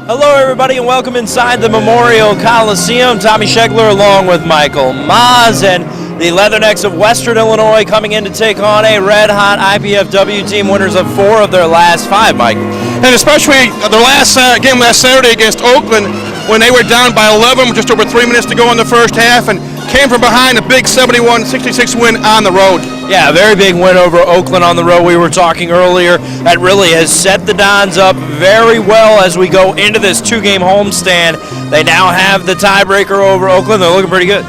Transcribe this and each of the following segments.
Hello, everybody, and welcome inside the Memorial Coliseum. Tommy Schegler along with Michael Maz and the Leathernecks of Western Illinois coming in to take on a red-hot IPFW team, winners of 4 of their last 5, Mike. And especially their last game last Saturday against Oakland when they were down by 11 with just over 3 minutes to go in the first half and came from behind a big 71-66 win on the road. Yeah, a very big win over Oakland on the road. We were talking earlier. That really has set the Dons up very well as we go into this 2-game homestand. They now have the tiebreaker over Oakland. They're looking pretty good.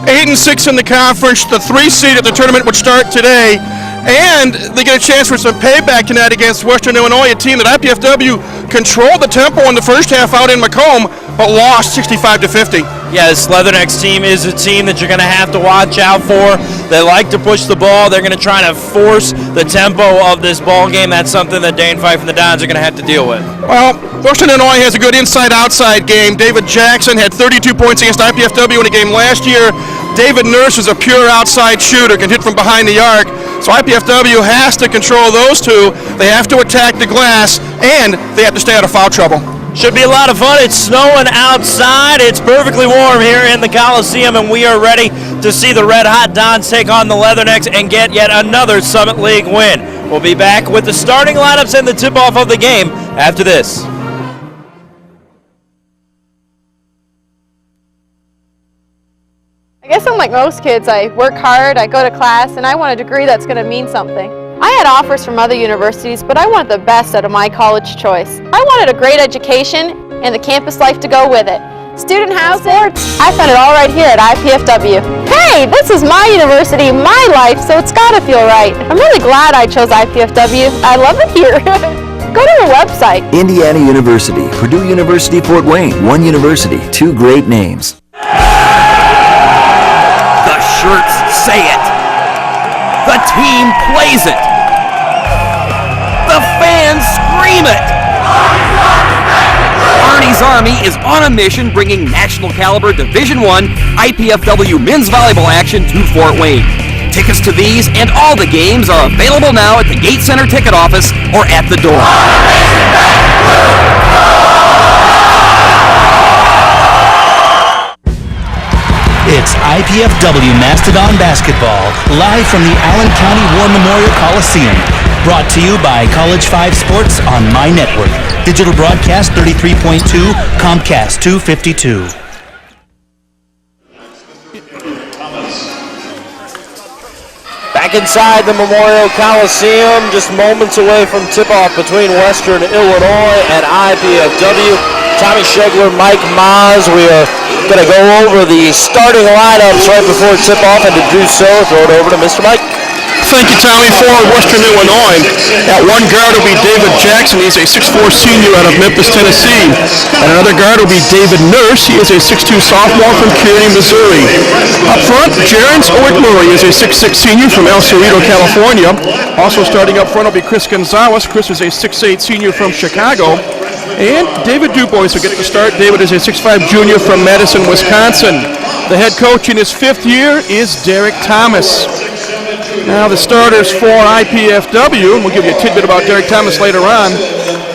8-6 in the conference. The 3 seed at the tournament would start today. And they get a chance for some payback tonight against Western Illinois, a team that IPFW controlled the tempo in the first half out in Macomb, but lost 65-50. Yes, Leathernecks team is a team that you're going to have to watch out for. They like to push the ball. They're going to try to force the tempo of this ball game. That's something that Dane Fife and the Dons are going to have to deal with. Well, Western Illinois has a good inside-outside game. David Jackson had 32 points against IPFW in a game last year. David Nurse is a pure outside shooter, can hit from behind the arc. So IPFW has to control those two. They have to attack the glass, and they have to stay out of foul trouble. Should be a lot of fun. It's snowing outside. It's perfectly warm here in the Coliseum, and we are ready to see the Red Hot Dons take on the Leathernecks and get yet another Summit League win. We'll be back with the starting lineups and the tip-off of the game after this. I guess I'm like most kids. I work hard, I go to class, and I want a degree that's going to mean something. I had offers from other universities, but I wanted the best out of my college choice. I wanted a great education and the campus life to go with it. Student housing, I found it all right here at IPFW. Hey, this is my university, my life, so it's got to feel right. I'm really glad I chose IPFW. I love it here. Go to the website. Indiana University, Purdue University, Fort Wayne, one university, 2 great names. The shirts say it. The team plays it. The fans scream it. Arnie's Army is on a mission bringing national caliber Division I IPFW men's volleyball action to Fort Wayne. Tickets to these and all the games are available now at the Gate Center ticket office or at the door. It's IPFW Mastodon Basketball, live from the Allen County War Memorial Coliseum. Brought to you by College 5 Sports on My Network. Digital broadcast 33.2, Comcast 252. Back inside the Memorial Coliseum, just moments away from tip-off between Western Illinois and IPFW. Tommy Schegler, Mike Maz, we are going to go over the starting lineups right before tip-off, and to do so, throw it over to Mr. Mike. Thank you, Tommy. For Western Illinois, at one guard will be David Jackson. He's a 6'4 senior out of Memphis, Tennessee. At another guard will be David Nurse. He is a 6'2 sophomore from Kearney, Missouri. Up front, Jerence Owick-Murray is a 6'6 senior from El Cerrito, California. Also starting up front will be Chris Gonzalez. Chris is a 6'8 senior from Chicago. And David Dubois will get to start. David is a 6'5 junior from Madison, Wisconsin. The head coach in his 5th year is Derek Thomas. Now the starters for IPFW, and we'll give you a tidbit about Derek Thomas later on.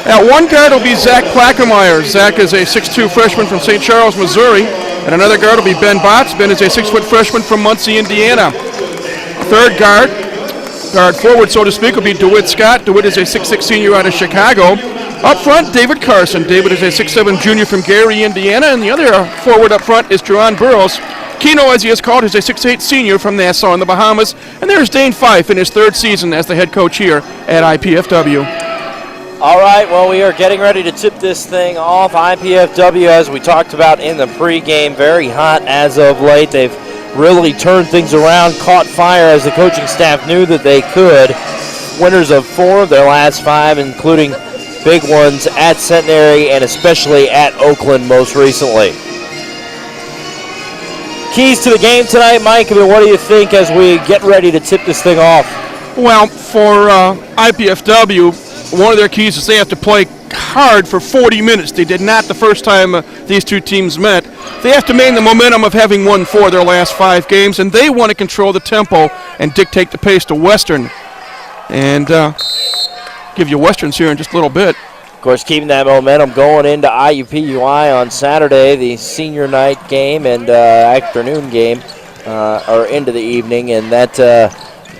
At one guard will be Zach Plackermeyer. Zach is a 6'2 freshman from St. Charles, Missouri. And another guard will be Ben Botts. Ben is a 6-foot freshman from Muncie, Indiana. Third guard forward, so to speak, will be DeWitt Scott. DeWitt is a 6'6 senior out of Chicago. Up front, David Carson. David is a 6'7 junior from Gary, Indiana. And the other forward up front is Jerron Burrows. Keno, as he is called, is a 6'8 senior from Nassau in the Bahamas. And there's Dane Fife in his 3rd season as the head coach here at IPFW. All right, well, we are getting ready to tip this thing off. IPFW, as we talked about in the pregame, very hot as of late. They've really turned things around, caught fire as the coaching staff knew that they could. Winners of 4 of their last 5, including big ones at Centenary and especially at Oakland most recently. Keys to the game tonight, Mike. I mean, what do you think as we get ready to tip this thing off? Well, for IPFW, one of their keys is they have to play hard for 40 minutes. They did not the first time these two teams met. They have to maintain the momentum of having won 4 of their last 5 games, and they want to control the tempo and dictate the pace to Western. And give you Westerns here in just a little bit. Of course, keeping that momentum going into IUPUI on Saturday, the senior night game and afternoon game, or into the evening, and that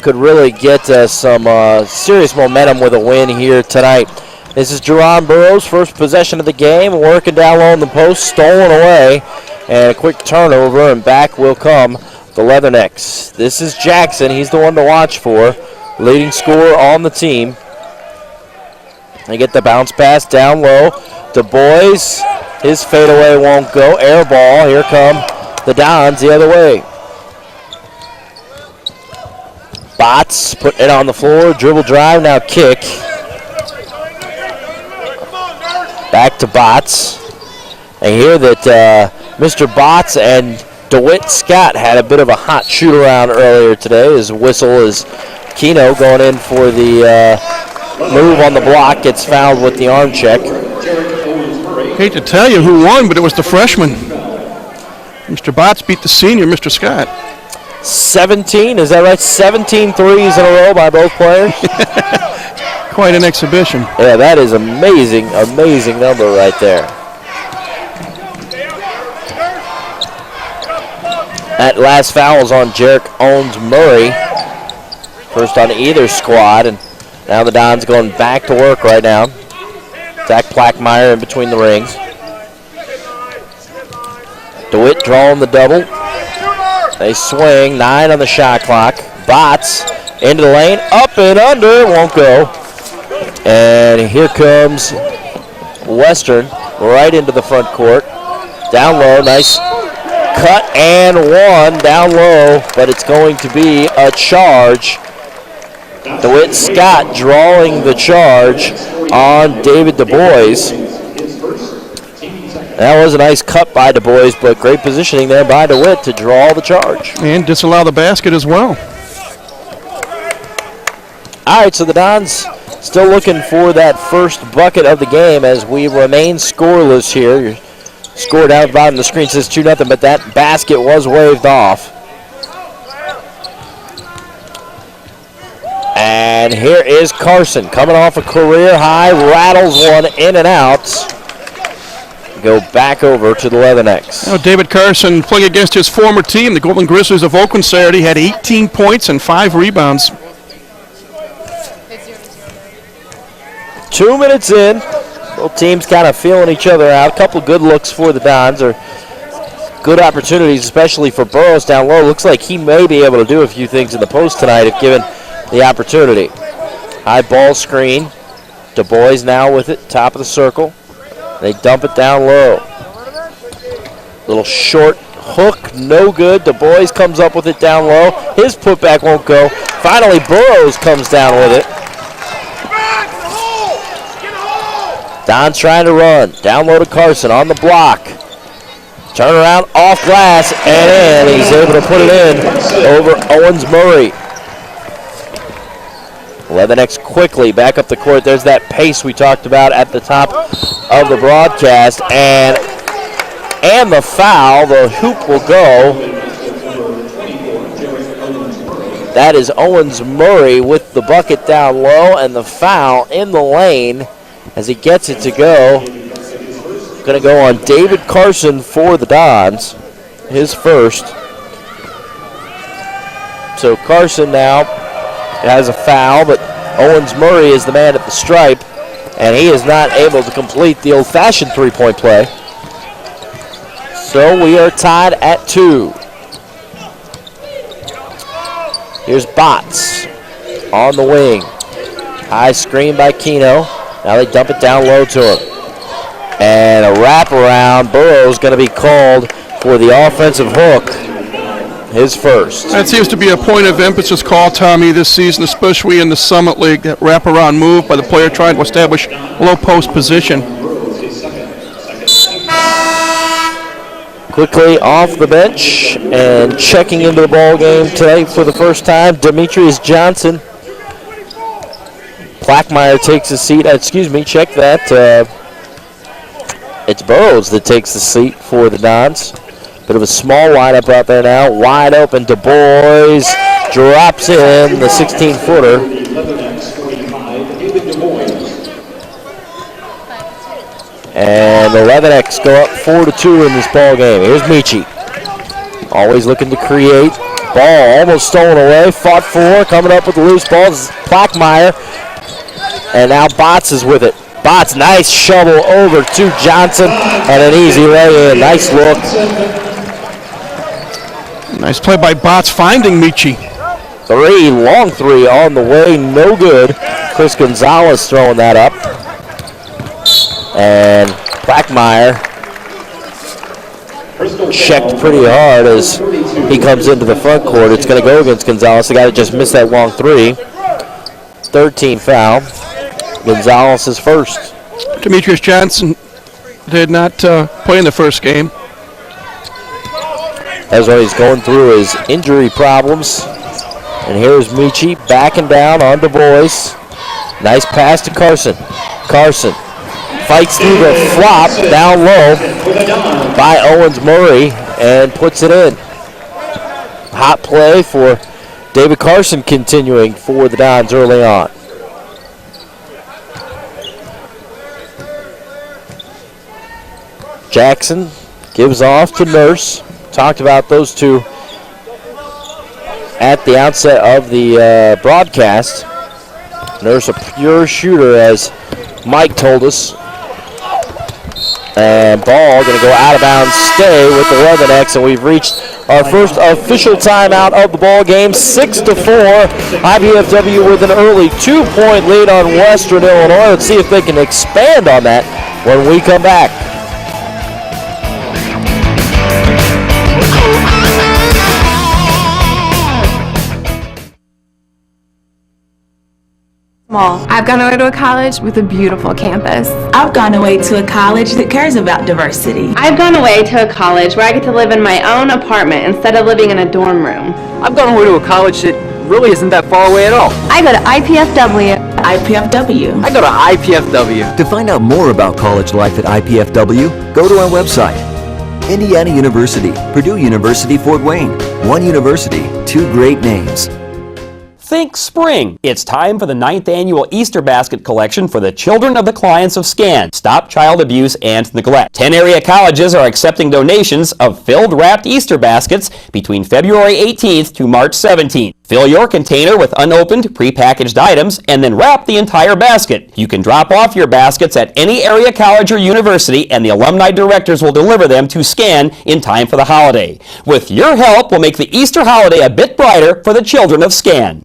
could really get some serious momentum with a win here tonight. This is Jerron Burrows, first possession of the game, working down low on the post, stolen away, and a quick turnover, and back will come the Leathernecks. This is Jackson. He's the one to watch for, leading scorer on the team. They get the bounce pass down low. Du Bois, his fadeaway won't go. Air ball. Here come the Dons the other way. Bots put it on the floor. Dribble drive, now kick. Back to Bots. I hear that Mr. Bots and DeWitt Scott had a bit of a hot shoot-around earlier today. His whistle is Keno going in for the move on the block, gets fouled with the arm check. Hate to tell you who won, but it was the freshman. Mr. Bots beat the senior, Mr. Scott. 17, is that right? 17 threes in a row by both players? Quite an exhibition. Yeah, that is amazing, amazing number right there. That last foul is on Jarek Owens-Murray. First on either squad, and now the Dons going back to work right now. Zach Plackmeyer in between the rings. DeWitt drawing the double. They swing, 9 on the shot clock. Bots into the lane, up and under, won't go. And here comes Western right into the front court. Down low, nice cut and one down low, but it's going to be a charge. DeWitt Scott drawing the charge on David Du Bois. That was a nice cut by Du Bois, but great positioning there by DeWitt to draw the charge. And disallow the basket as well. All right, so the Dons still looking for that first bucket of the game as we remain scoreless here. Your score down at the bottom of the screen says 2-0, but that basket was waved off. And here is Carson coming off a career high, rattles one in and out. Go back over to the Leathernecks. Now David Carson playing against his former team, the Golden Grizzlies of Oakland Saturday, had 18 points and 5 rebounds. 2 minutes in, both teams kind of feeling each other out. A couple good looks for the Dons, or good opportunities, especially for Burrows down low. Looks like he may be able to do a few things in the post tonight if given the opportunity. High ball screen. Du Bois now with it, top of the circle. They dump it down low. Little short hook, no good. Du Bois comes up with it down low. His putback won't go. Finally, Burrows comes down with it. Don's trying to run. Down low to Carson on the block. Turn around, off glass, and in. He's able to put it in over Owens-Murray. Leathernecks quickly back up the court. There's that pace we talked about at the top of the broadcast. And the foul. The hoop will go. That is Owens-Murray with the bucket down low and the foul in the lane as he gets it to go. Going to go on David Carson for the Dons. His first. So Carson now has a foul, but Owens-Murray is the man at the stripe, and he is not able to complete the old-fashioned three-point play. So we are tied at 2. Here's Bots on the wing. High screen by Keno. Now they dump it down low to him. And a wraparound. Burrows going to be called for the offensive hook. His first. That seems to be a point of emphasis call, Tommy, this season, especially in the Summit League, that wraparound move by the player trying to establish low post position. Quickly off the bench and checking into the ball game today for the first time, Demetrius Johnson. Plackmeyer takes a seat. Check that. It's Burrows that takes the seat for the Dons. Bit of a small lineup out there now. Wide open. Du Bois drops in the 16-footer. And the Leatherneck go up 4-2 in this ball game. Here's Michi. Always looking to create. Ball almost stolen away. Fought for. Coming up with the loose ball is Plackmeyer. And now Botts is with it. Botts, nice shovel over to Johnson. And an easy lay-in. Nice look. Nice play by Botts finding Michi. Long three on the way. No good. Chris Gonzalez throwing that up. And Plackmeyer checked pretty hard as he comes into the front court. It's going to go against Gonzalez, the guy that just missed that long three. 13 foul. Gonzalez is first. Demetrius Johnson did not play in the first game. That's why he's going through his injury problems. And here's Michi backing down on Du Bois. Nice pass to Carson. Carson fights through the flop down low by Owens Murray and puts it in. Hot play for David Carson continuing for the Dons early on. Jackson gives off to Nurse. Talked about those two at the outset of the broadcast. Nurse a pure shooter, as Mike told us. And ball going to go out of bounds, stay with the Leathernecks, and we've reached our first official timeout of the ball game. 6-4, IPFW with an early 2-point lead on Western Illinois. Let's see if they can expand on that when we come back. I've gone away to a college with a beautiful campus. I've gone away to a college that cares about diversity. I've gone away to a college where I get to live in my own apartment instead of living in a dorm room. I've gone away to a college that really isn't that far away at all. I go to IPFW. IPFW. I go to IPFW. To find out more about college life at IPFW, go to our website. Indiana University, Purdue University, Fort Wayne. One university, two great names. Think spring. It's time for the 9th annual Easter basket collection for the children of the clients of SCAN. Stop Child Abuse and Neglect. 10 area colleges are accepting donations of filled wrapped Easter baskets between February 18th to March 17th. Fill your container with unopened, prepackaged items and then wrap the entire basket. You can drop off your baskets at any area college or university and the alumni directors will deliver them to SCAN in time for the holiday. With your help, we'll make the Easter holiday a bit brighter for the children of SCAN.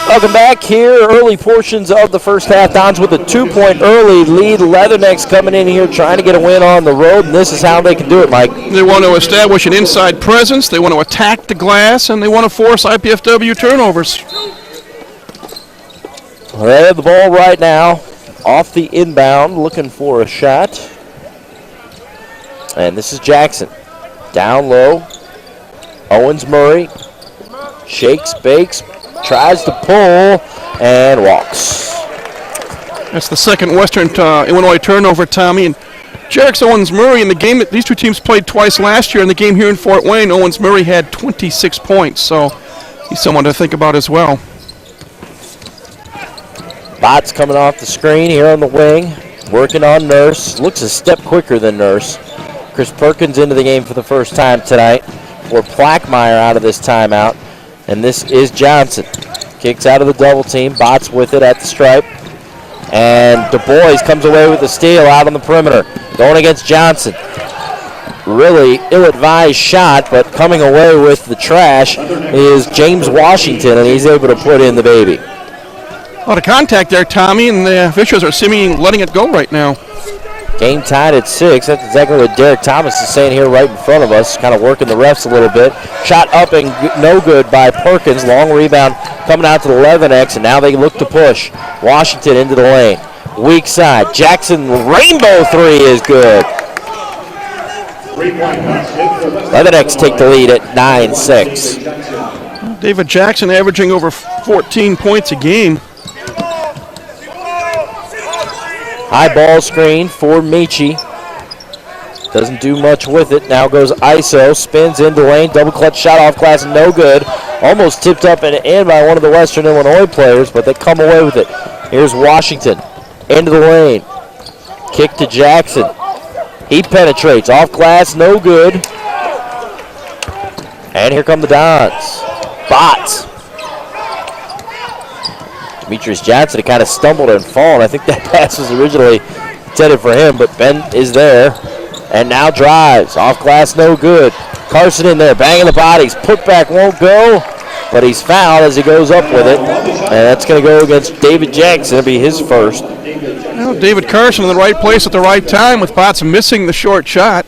Welcome back here. Early portions of the first half. Dons with a 2-point early lead. Leathernecks coming in here trying to get a win on the road, and this is how they can do it, Mike. They want to establish an inside presence. They want to attack the glass, and they want to force IPFW turnovers. They have the ball right now off the inbound, looking for a shot. And this is Jackson. Down low. Owens Murray. Shakes, bakes. Tries to pull and walks. That's the second Western Illinois turnover, Tommy. And Jerix Owens Murray in the game that these two teams played twice last year in the game here in Fort Wayne, Owens Murray had 26 points, so he's someone to think about as well. Botts coming off the screen here on the wing, working on Nurse. Looks a step quicker than Nurse. Chris Perkins into the game for the first time tonight. For Plackmeyer out of this timeout. And this is Johnson. Kicks out of the double team. Botts with it at the stripe. And Du Bois comes away with the steal out on the perimeter. Going against Johnson. Really ill-advised shot, but coming away with the trash is James Washington, and he's able to put in the baby. A lot of contact there, Tommy, and the officials are seemingly letting it go right now. Game tied at 6. That's exactly what Derek Thomas is saying here right in front of us. Kind of working the refs a little bit. Shot up and no good by Perkins. Long rebound coming out to the Leathernecks, and now they look to push. Washington into the lane. Weak side. Jackson rainbow three is good. Leathernecks take the lead at 9-6. David Jackson averaging over 14 points a game. High ball screen for Michi. Doesn't do much with it. Now goes ISO. Spins into lane. Double clutch shot off glass. No good. Almost tipped up and in by one of the Western Illinois players, but they come away with it. Here's Washington into the lane. Kick to Jackson. He penetrates. Off glass, no good. And here come the Dons. Bots. Demetrius Johnson kind of stumbled and fallen. I think that pass was originally intended for him, but Ben is there. And now drives. Off glass, no good. Carson in there, banging the bodies. Put back won't go, but he's fouled as he goes up with it. And that's going to go against David Jackson. It'll be his first. Well, David Carson in the right place at the right time with Bots missing the short shot.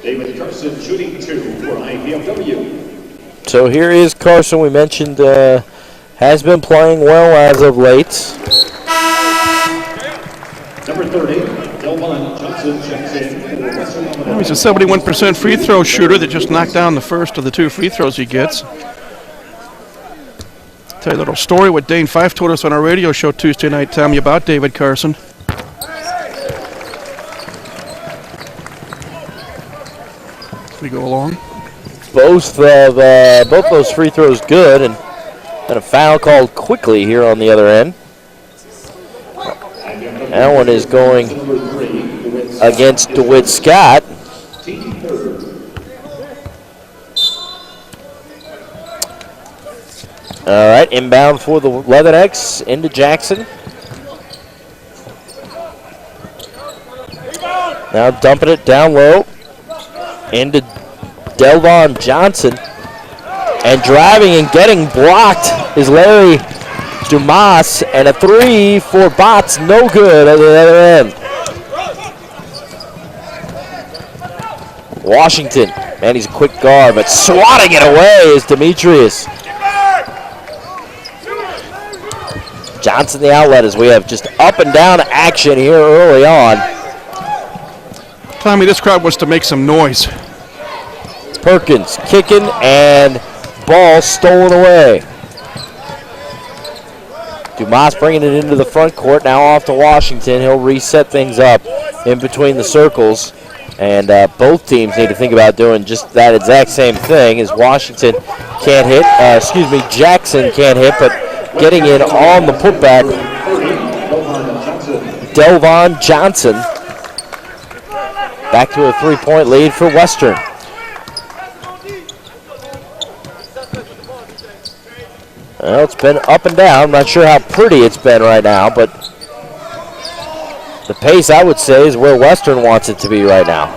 David Carson shooting 2 for IPFW. So here is Carson. We mentioned has been playing well as of late. Number 30, Delvon Johnson checks in for Western Illinois. He's a 71% free throw shooter that just knocked down the first of the 2 free throws he gets. Tell you a little story what Dane Fife told us on our radio show Tuesday night, Tommy, about David Carson. We go along. Both those free throws good, and a foul called quickly here on the other end. That one is going against DeWitt Scott. All right, inbound for the Leathernecks into Jackson. Now dumping it down low into Delvon Johnson. And driving and getting blocked is Larry Dumas, and a 3 for Bots, no good at the other end. Washington, man, he's a quick guard, but swatting it away is Demetrius. Johnson the outlet as we have just up and down action here early on. Tommy, this crowd wants to make some noise. Perkins kicking and ball stolen away. Dumas bringing it into the front court, now off to Washington. He'll reset things up in between the circles. And both teams need to think about doing just that exact same thing as Washington can't hit, Jackson can't hit, but getting in on the putback, Delvon Johnson. Back to a 3-point lead for Western. Well, it's been up and down. I'm not sure how pretty it's been right now, but the pace, I would say, is where Western wants it to be right now.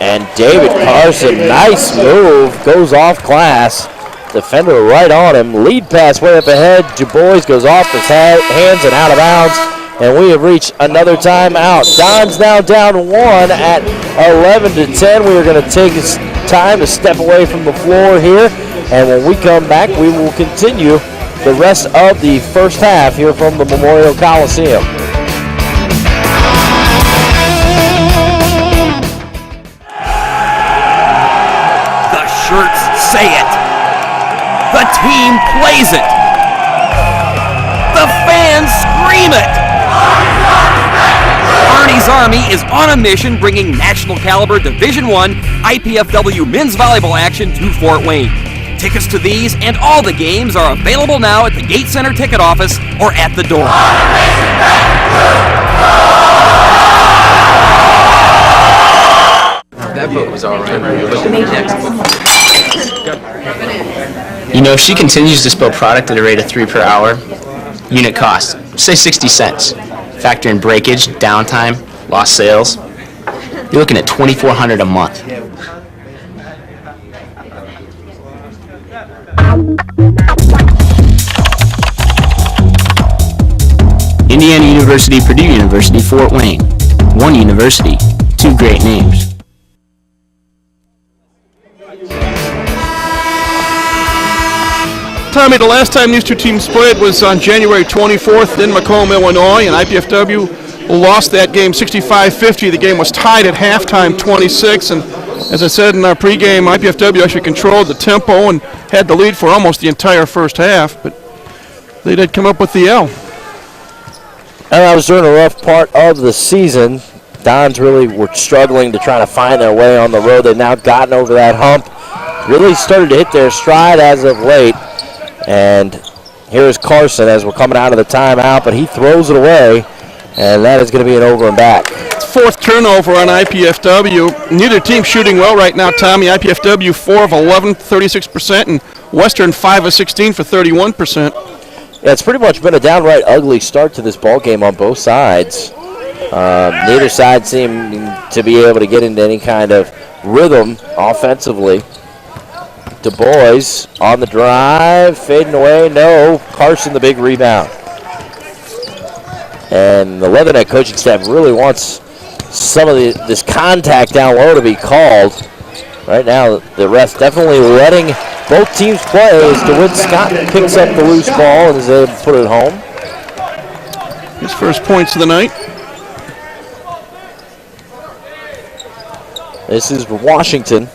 And David Carson, nice move, goes off glass. Defender right on him. Lead pass way up ahead. Du Bois goes off his hands and out of bounds. And we have reached another timeout. Don's now down 1 at 11-10. We are going to take time to step away from the floor here. And when we come back, we will continue the rest of the first half here from the Memorial Coliseum. The shirts say it. The team plays it. The fans scream it. Arnie's Army is on a mission bringing national caliber Division I IPFW men's volleyball action to Fort Wayne. Tickets to these and all the games are available now at the Gate Center ticket office or at the door. That book was all right. You know, if she continues to spill product at a rate of 3 per hour, unit cost, say 60 cents. Factor in breakage, downtime, lost sales. You're looking at $2,400 a month. Indiana University, Purdue University, Fort Wayne. One university, 2 great names. Tommy, the last time these two teams played was on January 24th in Macomb, Illinois, and IPFW lost that game 65-50. The game was tied at halftime 26, and as I said in our pregame, IPFW actually controlled the tempo and had the lead for almost the entire first half, but they did come up with the L. And that was during a rough part of the season. Dons really were struggling to try to find their way on the road. They've now gotten over that hump really started to hit their stride as of late. And here's Carson as we're coming out of the timeout, but he throws it away, and that is going to be an over and back. Fourth turnover on IPFW. Neither team shooting well right now, Tommy. IPFW 4 of 11, 36%, and Western 5 of 16 for 31%. Yeah, it's pretty much been a downright ugly start to this ball game on both sides. Neither side seemed to be able to get into any kind of rhythm offensively. Du Bois on the drive, fading away, no. Carson the big rebound. And the Leatherneck coaching staff really wants some of this contact down low to be called. Right now, the refs definitely letting both teams play as DeWitt Scott picks up the loose ball and is able to put it home. His first points of the night. This is Washington.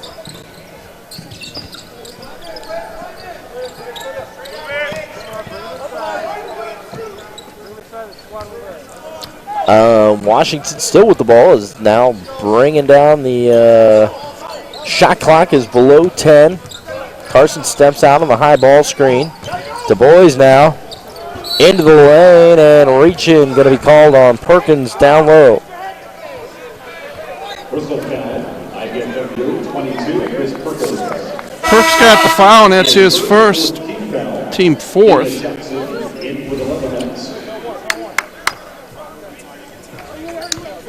Washington still with the ball is now bringing down the shot clock is below 10. Carson steps out on the high ball screen. Du Bois now into the lane and reaching, going to be called on Perkins down low. Personal foul, IPFW 22, Chris Perkins. Perk's got the foul, and that's his first, team fourth.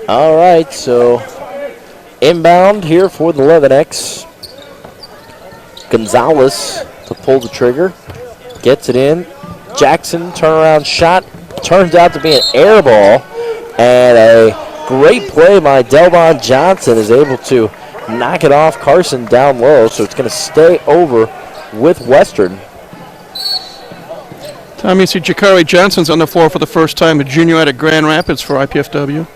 All right, so inbound here for the Leathernecks. Gonzalez to pull the trigger, gets it in. Jackson turnaround shot, turns out to be an air ball, and a great play by Delvon Johnson is able to knock it off Carson down low, so it's going to stay over with Western. Tommy, you see Jakari Johnson's on the floor for the first time, a junior out of Grand Rapids for IPFW.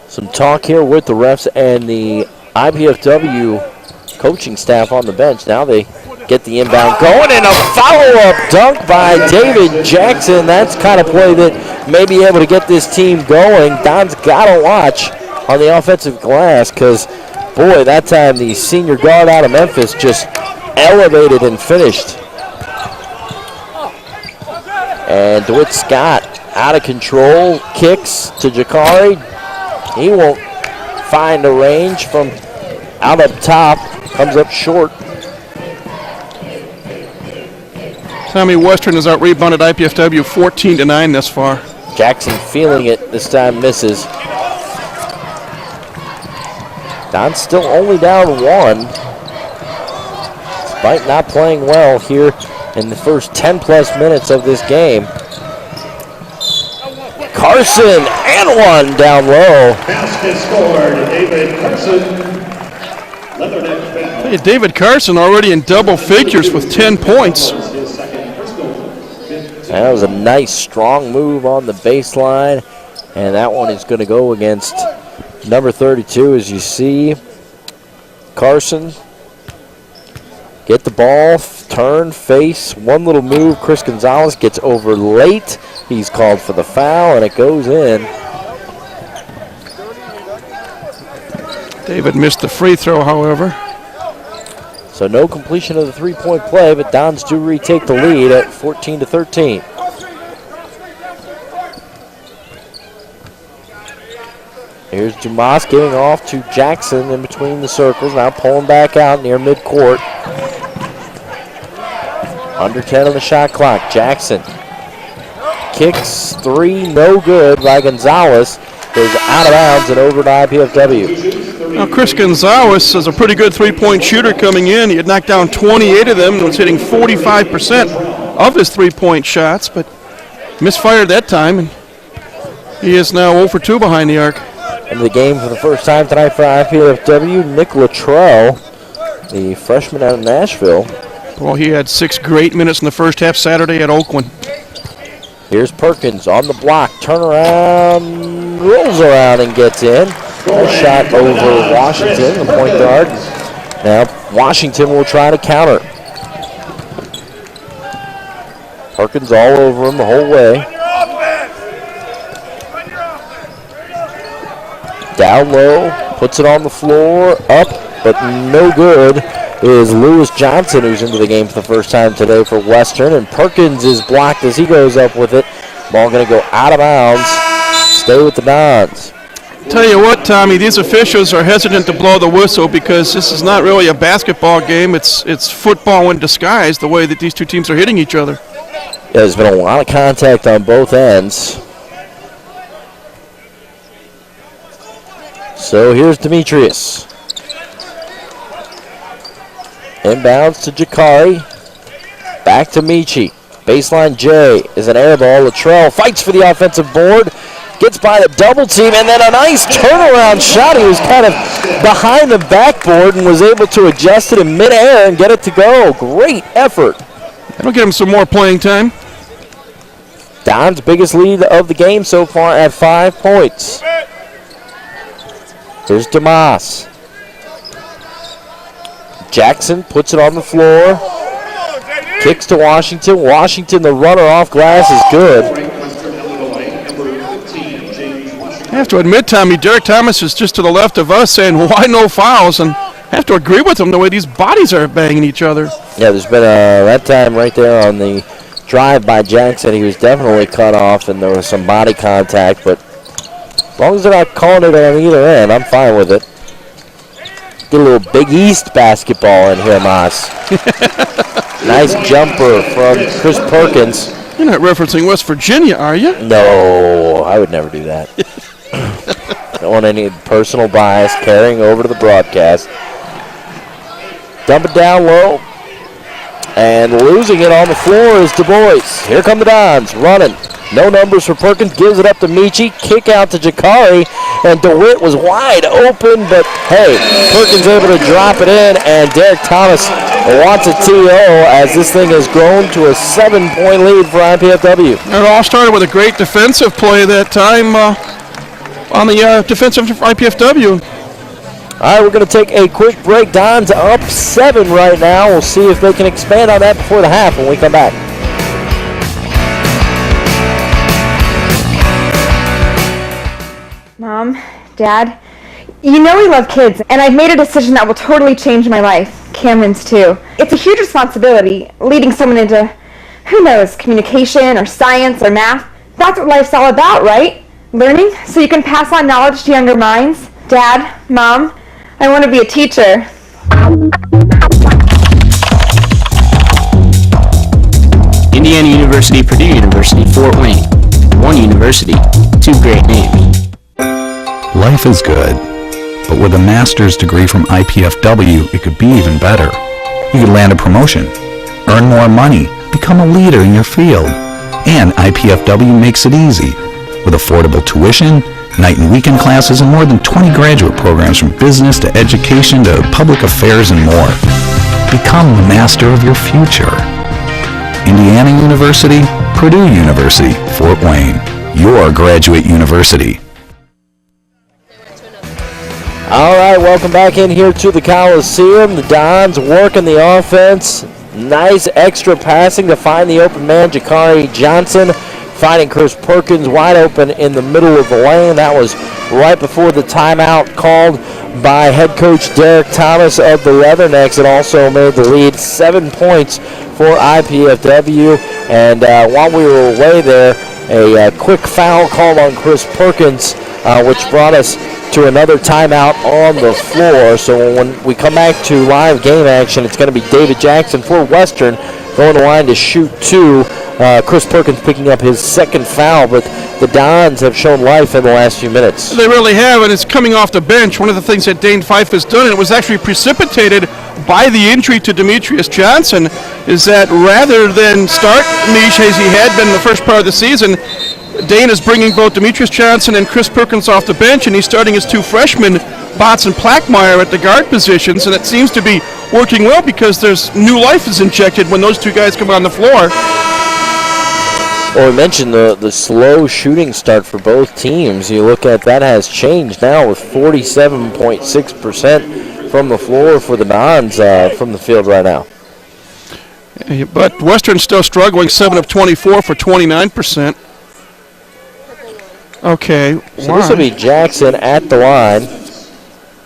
Some talk here with the refs and the IPFW coaching staff on the bench. Now they get the inbound going, and a follow-up dunk by David Jackson. That's kind of play that may be able to get this team going. Don's got to watch on the offensive glass because, boy, that time the senior guard out of Memphis just elevated and finished. And DeWitt Scott out of control, kicks to Jakari. He won't find a range from out up top, comes up short. Tommy, Western has out-rebounded IPFW 14-9 thus far. Jackson feeling it, this time misses. Don's still only down one, despite not playing well here in the first 10-plus minutes of this game. Carson and one down low. Basket scored, David Carson. Leatherneck foul. David Carson already in double figures with 10 points. That was a nice, strong move on the baseline, and that one is going to go against number 32, as you see. Carson get the ball, turn, face, one little move. Chris Gonzalez gets over late. He's called for the foul, and it goes in. David missed the free throw, however. So no completion of the three-point play, but Dons do retake the lead at 14-13. Here's Dumas giving off to Jackson in between the circles, now pulling back out near midcourt. Under 10 on the shot clock. Jackson kicks three, no good by Gonzalez. Goes out of bounds and over to IPFW. Now Chris Gonzalez is a pretty good three-point shooter coming in. He had knocked down 28 of them and was hitting 45% of his three-point shots, but misfired that time, and he is now 0 for 2 behind the arc. In the game for the first time tonight for IPFW, Nick Luttrell, the freshman out of Nashville. Well, he had 6 great minutes in the first half Saturday at Oakland. Here's Perkins on the block, turn around, rolls around and gets in. A shot over Washington, the point guard. Now Washington will try to counter. Perkins all over him the whole way. Down low, puts it on the floor, up, but no good is Lewis Johnson, who's into the game for the first time today for Western, and Perkins is blocked as he goes up with it. Ball going to go out of bounds. Stay with the Dons. Tell you what, Tommy, these officials are hesitant to blow the whistle because this is not really a basketball game. It's football in disguise, the way that these two teams are hitting each other. Yeah, there's been a lot of contact on both ends. So here's Demetrius. Inbounds to Jakari. Back to Michi. Baseline J is an air ball. Latrell fights for the offensive board. Gets by the double team, and then a nice turnaround shot. He was kind of behind the backboard and was able to adjust it in midair and get it to go. Great effort. That'll get him some more playing time. Don's biggest lead of the game so far at 5 points. Here's DeMoss. Jackson puts it on the floor. Kicks to Washington. Washington, the runner off glass, is good. I have to admit, Tommy, Derek Thomas is just to the left of us saying, why no fouls? And I have to agree with him the way these bodies are banging each other. Yeah, there's been that time right there on the drive by Jackson. He was definitely cut off, and there was some body contact. But as long as they're not calling it on either end, I'm fine with it. Get a little Big East basketball in here, Moss. Nice jumper from Chris Perkins. You're not referencing West Virginia, are you? No, I would never do that. Don't want any personal bias carrying over to the broadcast. Dump it down low. And losing it on the floor is Du Bois. Here come the Dons running. No numbers for Perkins. Gives it up to Michi. Kick out to Jakari. And DeWitt was wide open. But, hey, Perkins able to drop it in. And Derek Thomas wants a TO as this thing has grown to a 7-point lead for IPFW. It all started with a great defensive play that time on the defensive IPFW. All right, we're going to take a quick break. Don's up 7 right now. We'll see if they can expand on that before the half when we come back. Mom, Dad, you know we love kids, and I've made a decision that will totally change my life. Cameron's too. It's a huge responsibility, leading someone into, who knows, communication or science or math. That's what life's all about, right? Learning so you can pass on knowledge to younger minds. Dad, Mom, I want to be a teacher. Indiana University, Purdue University, Fort Wayne. One university, two great names. Life is good, but with a master's degree from IPFW, it could be even better. You could land a promotion, earn more money, become a leader in your field. And IPFW makes it easy, with affordable tuition, night and weekend classes, and more than 20 graduate programs from business to education to public affairs and more. Become the master of your future. Indiana University, Purdue University, Fort Wayne, your graduate university. All right, welcome back in here to the Coliseum. The Dons working the offense. Nice extra passing to find the open man, Jakari Johnson. Finding Chris Perkins wide open in the middle of the lane. That was right before the timeout called by head coach Derek Thomas of the Leathernecks. It also made the lead 7 points for IPFW. And while we were away there, a quick foul called on Chris Perkins, which brought us to another timeout on the floor. So when we come back to live game action, it's going to be David Jackson for Western going to line to shoot 2. Chris Perkins picking up his second foul, but the Dons have shown life in the last few minutes. They really have, and it's coming off the bench. One of the things that Dane Fife has done, and it was actually precipitated by the injury to Demetrius Johnson, is that rather than start Mish as he had been in the first part of the season, Dane is bringing both Demetrius Johnson and Chris Perkins off the bench, and he's starting his 2 freshmen, Botts and Plackmeyer, at the guard positions, and it seems to be working well because there's new life is injected when those 2 guys come on the floor. Well, we mentioned the slow shooting start for both teams. You look at that has changed now with 47.6% from the floor for the Dons from the field right now. But Western's still struggling, 7 of 24 for 29%. Okay, so this will be Jackson at the line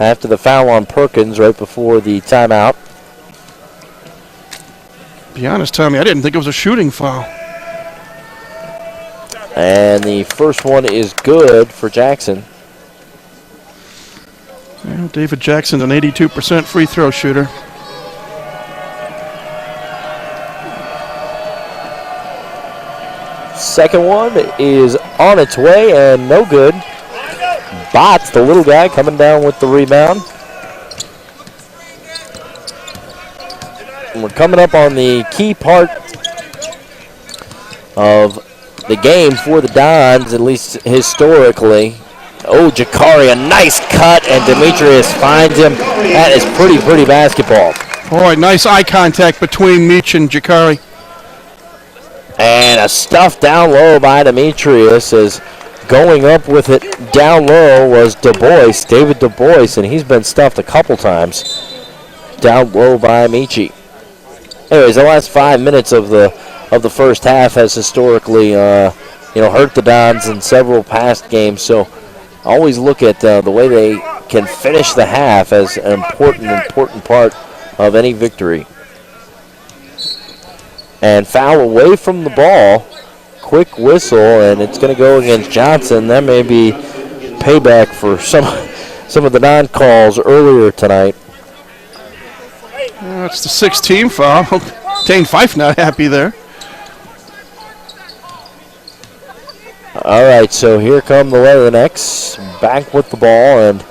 after the foul on Perkins right before the timeout. Be honest, Tommy, I didn't think it was a shooting foul. And the first one is good for Jackson. Well, David Jackson's an 82% free throw shooter. Second one is on its way and no good. Bots, the little guy, coming down with the rebound. And we're coming up on the key part of the game for the Dons, at least historically. Oh, Jakari, a nice cut, and Demetrius finds him. That is pretty basketball. Boy, nice eye contact between Meach and Jakari. And a stuff down low by Demetrius, as going up with it down low was Du Bois, David Du Bois, and he's been stuffed a couple times down low by Michi. Anyways, the last 5 minutes of the first half has historically hurt the Dons in several past games, so always look at the way they can finish the half as an important part of any victory. And foul away from the ball. Quick whistle, and it's going to go against Johnson. That may be payback for some of the non-calls earlier tonight. That's the 6th team foul. Dane Fife not happy there. All right, so here come the Leathernecks back with the ball and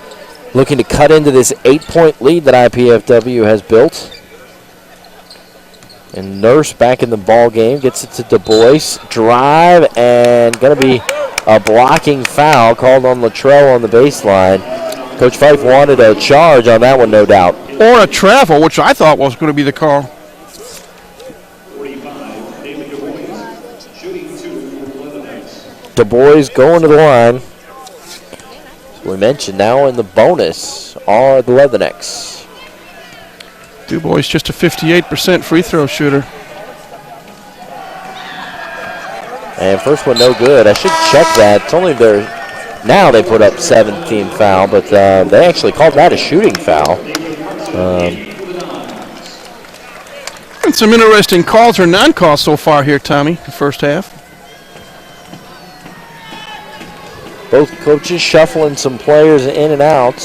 looking to cut into this 8-point lead that IPFW has built. And Nurse back in the ball game, gets it to Du Bois, drive, and going to be a blocking foul called on Luttrell on the baseline. Coach Fife wanted a charge on that one, no doubt. Or a travel, which I thought was going to be the call. Du Bois going to the line. So we mentioned now in the bonus are the Leathernecks. Du Bois just a 58% free throw shooter. And first one no good. I should check that. It's only their, now they put up 17 foul, but they actually called that a shooting foul. And some interesting calls or non-calls so far here, Tommy, the first half. Both coaches shuffling some players in and out.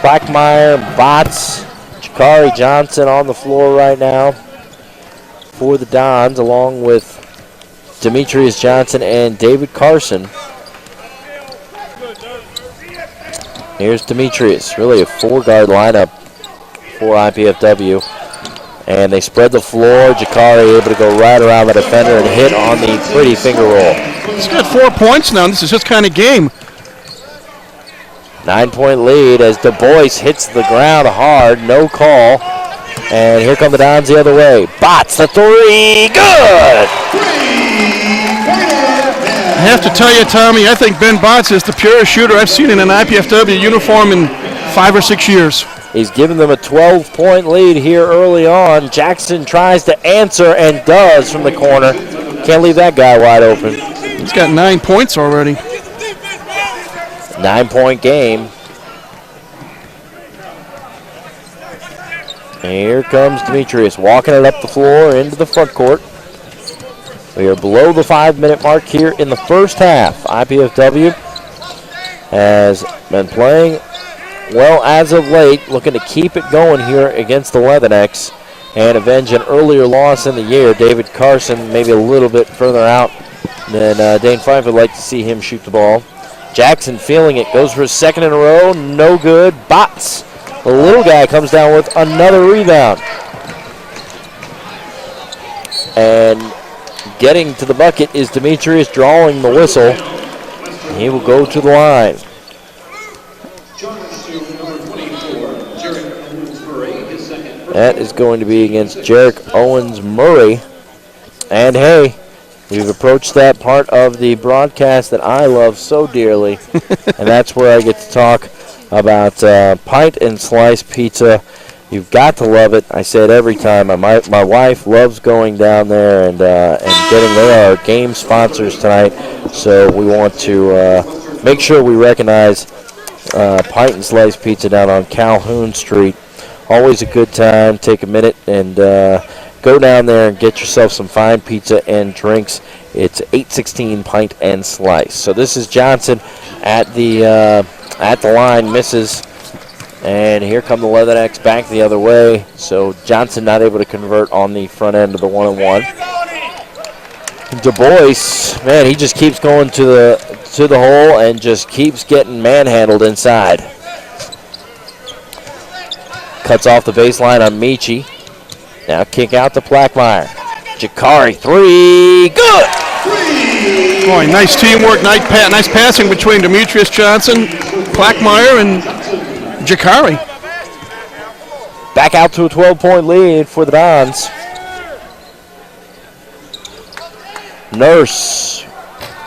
Blackmeyer, Bots, Jakari Johnson on the floor right now for the Dons, along with Demetrius Johnson and David Carson. Here's Demetrius, really a 4-guard lineup for IPFW. And they spread the floor. Jakari able to go right around the defender and hit on the pretty finger roll. He's got 4 points now. This is his kind of game. 9-point lead as Du Bois hits the ground hard. No call. And here come the Dons the other way. Bots, the three. Good! I have to tell you, Tommy, I think Ben Bots is the purest shooter I've seen in an IPFW uniform in 5 or 6 years. He's given them a 12-point lead here early on. Jackson tries to answer and does from the corner. Can't leave that guy wide open. He's got 9 points already. 9-point game. And here comes Demetrius walking it up the floor into the front court. We are below the 5-minute mark here in the first half. IPFW has been playing well as of late, looking to keep it going here against the Leathernecks and avenge an earlier loss in the year. David Carson maybe a little bit further out than Dane Fife would like to see him shoot the ball. Jackson feeling it, goes for his second in a row, no good. Bots, the little guy, comes down with another rebound. And getting to the bucket is Demetrius, drawing the whistle. He will go to the line. That is going to be against Jarek Owens-Murray. And hey, we've approached that part of the broadcast that I love so dearly. And that's where I get to talk about pint and slice pizza You've got to love it. I say it every time. My wife loves going down there and getting. They are game sponsors tonight, so we want to make sure we recognize Pint and Slice Pizza down on Calhoun Street. Always a good time. Take a minute and go down there and get yourself some fine pizza and drinks. It's 816 Pint and Slice. So this is Johnson at the line, misses. And here come the Leathernecks back the other way. So Johnson not able to convert on the front end of the 1-on-1. Du Bois, man, he just keeps going to the hole and just keeps getting manhandled inside. Cuts off the baseline on Michi. Now kick out to Plackmeyer. Jakari, 3, good! Boy, nice teamwork, nice passing between Demetrius Johnson, Plackmeyer, and Jakari. Back out to a 12-point lead for the Dons. Nurse,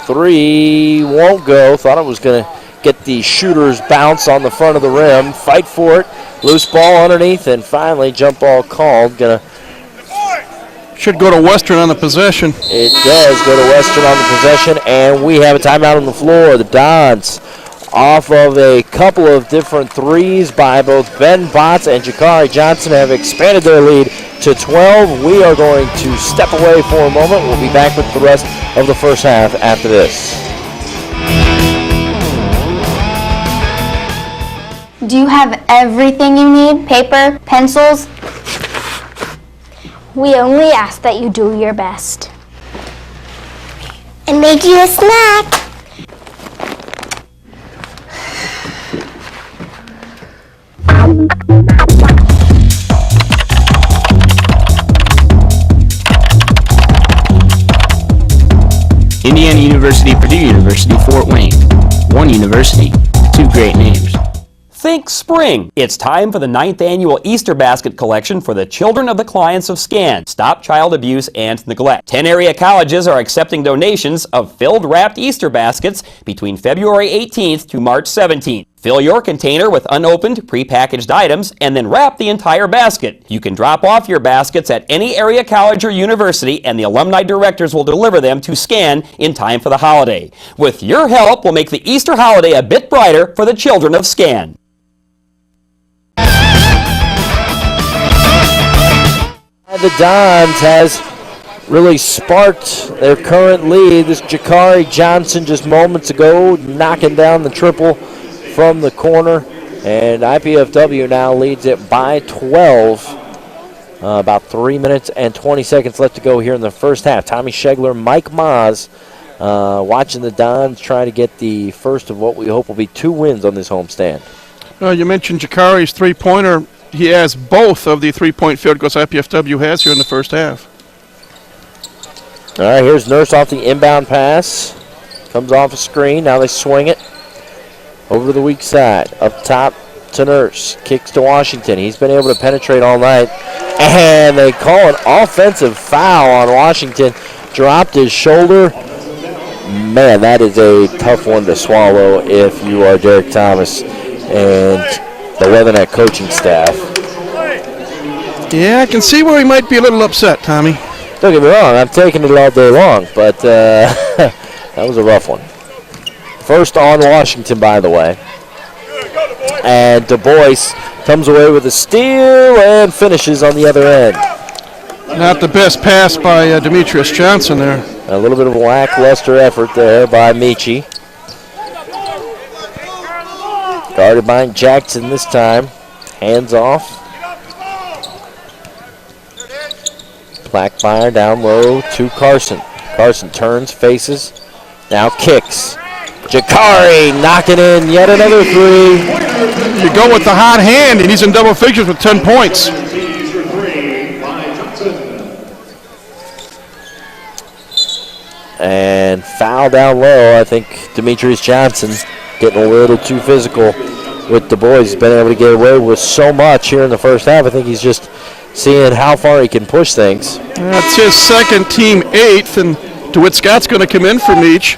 3, won't go. Thought it was going to get the shooter's bounce on the front of the rim. Fight for it. Loose ball underneath, and finally jump ball called. Should go to Western on the possession. It does go to Western on the possession, and we have a timeout on the floor. The Dons, off of a couple of different threes by both Ben Botts and Jakari Johnson, have expanded their lead to 12. We are going to step away for a moment. We'll be back with the rest of the first half after this. Do you have everything you need? Paper, pencils? We only ask that you do your best. And make you a snack. Indiana University, Purdue University, Fort Wayne. One university, two great names. Think spring. It's time for the 9th annual Easter Basket Collection for the children of the clients of SCAN. Stop Child Abuse and Neglect. 10 area colleges are accepting donations of filled wrapped Easter baskets between February 18th to March 17th. Fill your container with unopened, prepackaged items and then wrap the entire basket. You can drop off your baskets at any area college or university and the alumni directors will deliver them to SCAN in time for the holiday. With your help, we'll make the Easter holiday a bit brighter for the children of SCAN. The Dons has really sparked their current lead. This Jakari Johnson just moments ago knocking down the triple from the corner, and IPFW now leads it by 12. About 3 minutes and 20 seconds left to go here in the first half. Tommy Schegler, Mike Maas watching the Dons try to get the first of what we hope will be 2 wins on this homestand. You mentioned Jakari's three-pointer. He has both of the three-point field goals IPFW has here in the first half. All right, here's Nurse off the inbound pass. Comes off a screen. Now they swing it over to the weak side. Up top to Nurse. Kicks to Washington. He's been able to penetrate all night. And they call an offensive foul on Washington. Dropped his shoulder. Man, that is a tough one to swallow if you are Derek Thomas and the Leatherneck coaching staff. Yeah, I can see where he might be a little upset, Tommy. Don't get me wrong, I'm taking it all day long, but that was a rough one. First on Washington, by the way. And Du Bois comes away with a steal and finishes on the other end. Not the best pass by Demetrius Johnson there. A little bit of a lackluster effort there by Michi. Guarded by Jackson this time. Hands off. Plackmeyer down low to Carson. Carson turns, faces, now kicks. Jakari knocking in yet another three. You go with the hot hand, and he's in double figures with 10 points. And foul down low. I think Demetrius Johnson getting a little too physical with Du Bois. He's been able to get away with so much here in the first half. I think he's just seeing how far he can push things. That's his second, team 8th, and DeWitt Scott's going to come in for Meach.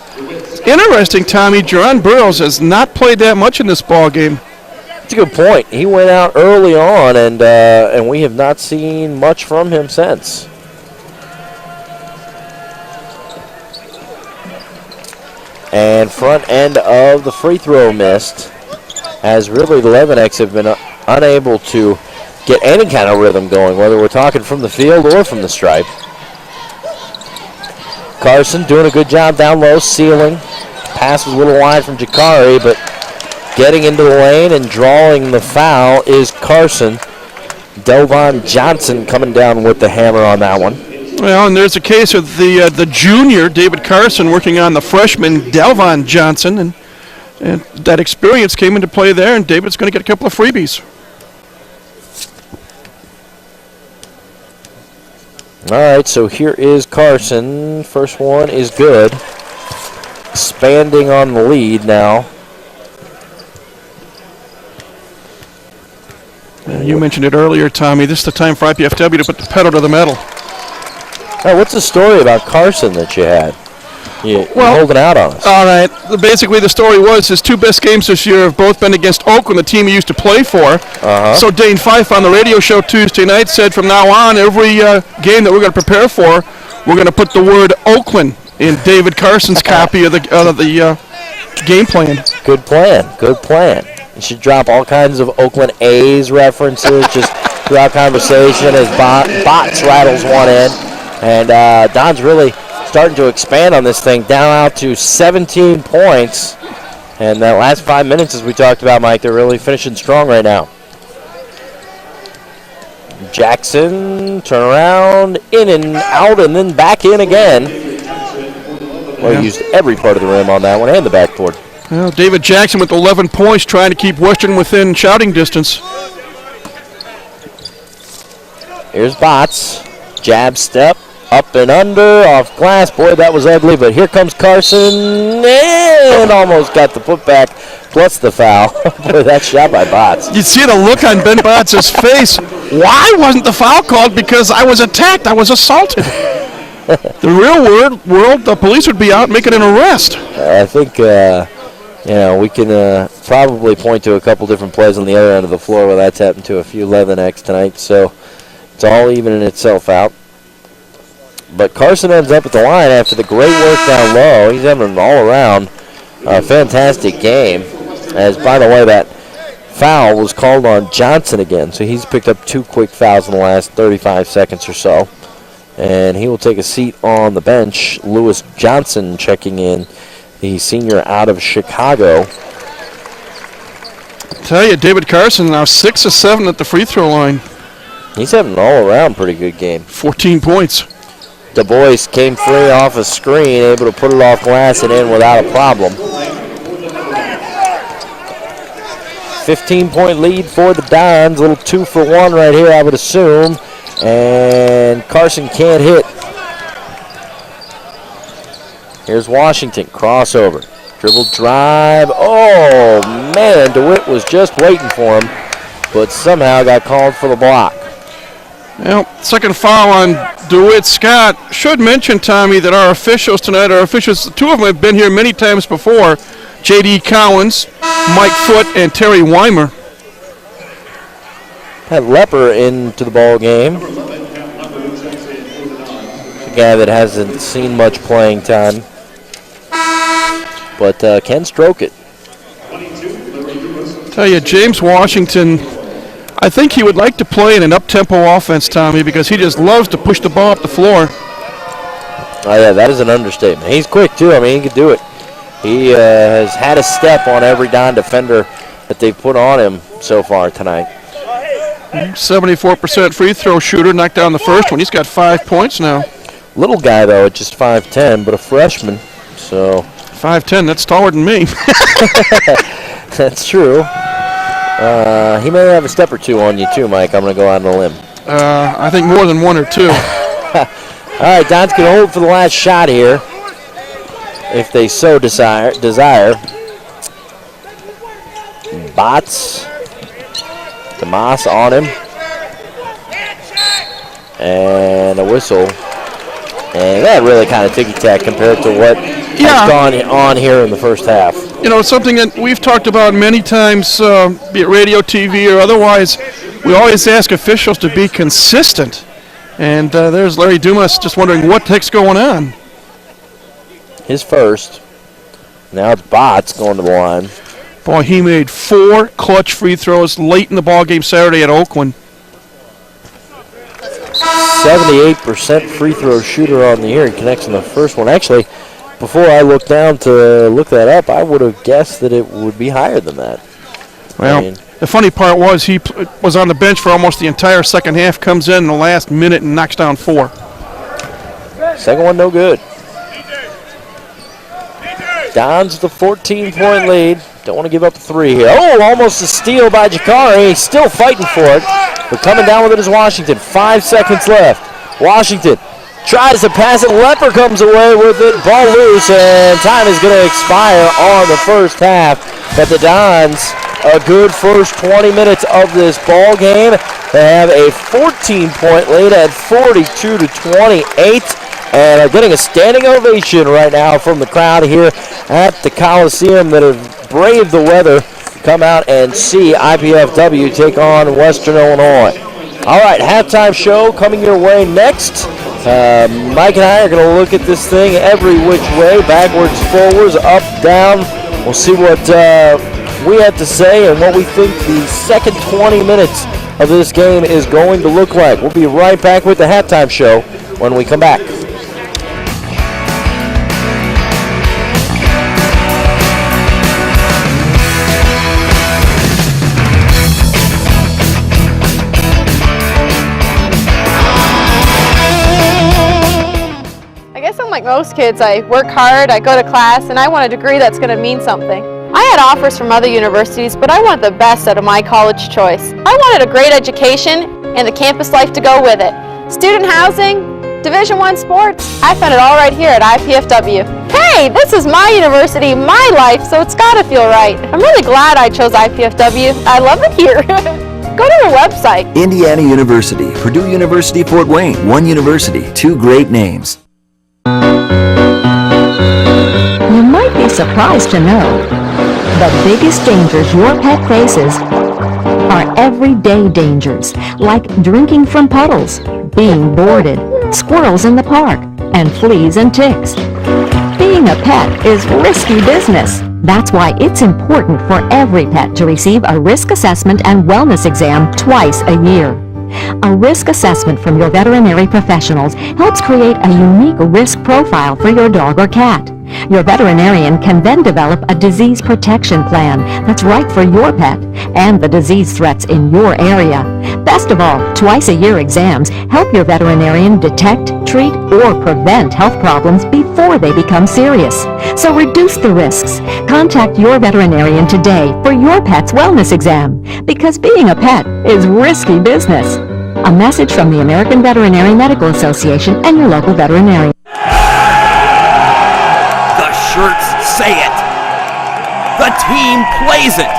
Interesting, Tommy, Jerron Burrows has not played that much in this ball game. That's a good point. He went out early on, and we have not seen much from him since. And front end of the free throw missed, as really the Leavenecks have been unable to get any kind of rhythm going, whether we're talking from the field or from the stripe. Carson doing a good job down low, sealing. Pass was a little wide from Jakari, but getting into the lane and drawing the foul is Carson. Delvon Johnson coming down with the hammer on that one. Well, and there's a case of the junior, David Carson, working on the freshman, Delvon Johnson, and that experience came into play there, and David's going to get a couple of freebies. All right, so here is Carson. First one is good. Expanding on the lead now. You mentioned it earlier, Tommy. This is the time for IPFW to put the pedal to the metal. What's the story about Carson that you had? You're holding out on us. All right. Basically, the story was his two best games this year have both been against Oakland, the team he used to play for. So Dane Fife on the radio show Tuesday night said from now on, every game that we're going to prepare for, we're going to put the word Oakland in David Carson's copy of the game plan. Good plan. Good plan. You should drop all kinds of Oakland A's references just throughout conversation as Bots rattles one in. And Don's really starting to expand on this thing, down out to 17 points. And that last 5 minutes, as we talked about, Mike, they're really finishing strong right now. Jackson, turn around, in and out, and then back in again. Well, he used every part of the rim on that one and the backboard. Well, David Jackson with 11 points, trying to keep Western within shouting distance. Here's Bots. Jab step. Up and under, off glass. Boy, that was ugly, but here comes Carson, and almost got the putback, plus the foul. Boy, that shot by Bots. You see the look on Ben Bots' face. Why wasn't the foul called? Because I was attacked. I was assaulted. The real world, the police would be out making an arrest. I think, we can probably point to a couple different plays on the other end of the floor where that's happened to a few Leavenecks tonight, so it's all evening itself out. But Carson ends up at the line after the great work down low. He's having an all-around fantastic game. As, by the way, that foul was called on Johnson again. So he's picked up 2 quick fouls in the last 35 seconds or so. And he will take a seat on the bench. Lewis Johnson checking in, the senior out of Chicago. Tell you, David Carson now 6 of 7 at the free throw line. He's having an all-around pretty good game. 14 points. Du Bois came free off a screen, able to put it off glass and in without a problem. 15-point lead for the Dons. A little 2-for-1 right here, I would assume. And Carson can't hit. Here's Washington, crossover. Dribble drive. Oh, man, DeWitt was just waiting for him, but somehow got called for the block. Well, second foul on DeWitt Scott. Should mention, Tommy, that our officials tonight, two of them have been here many times before. J.D. Cowens, Mike Foote, and Terry Weimer. Had Lepper into the ball game. A guy that hasn't seen much playing time, but can stroke it. Tell you, James Washington, I think he would like to play in an up-tempo offense, Tommy, because he just loves to push the ball up the floor. Oh, yeah, that is an understatement. He's quick, too. I mean, he could do it. He has had a step on every Don defender that they've put on him so far tonight. 74% free throw shooter, knocked down the first one. He's got 5 points now. Little guy, though, at just 5'10", but a freshman. So 5'10", that's taller than me. That's true. He may have a step or two on you, too, Mike. I'm going to go out on a limb. I think more than 1 or 2. All right, Don's going to hold for the last shot here, if they so desire. Bots. Tomas on him. And a whistle. And that really kind of ticky-tack compared to what has gone on here in the first half. you know, something that we've talked about many times, be it radio, TV, or otherwise. We always ask officials to be consistent. And there's Larry Dumas just wondering what the heck's going on. His first. Now it's Botts going to the line. Boy, he made 4 clutch free throws late in the ballgame Saturday at Oakland. 78% free throw shooter on the year. He connects in the first one. Actually, before I looked down to look that up, I would have guessed that it would be higher than that. Well, the funny part was he was on the bench for almost the entire second half, comes in the last minute and knocks down 4. Second one no good. Dons with a 14-point lead. Don't want to give up the 3 here. Oh, almost a steal by Jakari. He's still fighting for it. But coming down with it is Washington. 5 seconds left. Washington tries to pass it. Lepper comes away with it. Ball loose, and time is going to expire on the first half. But the Dons, a good first 20 minutes of this ball game. They have a 14-point lead at 42-28. And are getting a standing ovation right now from the crowd here at the Coliseum that have braved the weather to come out and see IPFW take on Western Illinois. All right, halftime show coming your way next. Mike and I are going to look at this thing every which way, backwards, forwards, up, down. We'll see what we have to say and what we think the second 20 minutes of this game is going to look like. We'll be right back with the halftime show when we come back. Like most kids, I work hard, I go to class, and I want a degree that's going to mean something. I had offers from other universities, but I want the best out of my college choice. I wanted a great education and the campus life to go with it. Student housing, Division I sports, I found it all right here at IPFW. Hey, this is my university, my life, so it's got to feel right. I'm really glad I chose IPFW. I love it here. Go to their website. Indiana University, Purdue University, Fort Wayne. One university, 2 great names. You might be surprised to know the biggest dangers your pet faces are everyday dangers, like drinking from puddles, being boarded, squirrels in the park, and fleas and ticks. Being a pet is risky business. That's why it's important for every pet to receive a risk assessment and wellness exam twice a year. A risk assessment from your veterinary professionals helps create a unique risk profile for your dog or cat. Your veterinarian can then develop a disease protection plan that's right for your pet and the disease threats in your area. Best of all, twice-a-year exams help your veterinarian detect, treat, or prevent health problems before they become serious. So reduce the risks. Contact your veterinarian today for your pet's wellness exam, because being a pet is risky business. A message from the American Veterinary Medical Association and your local veterinarian. The shirts say it. The team plays it.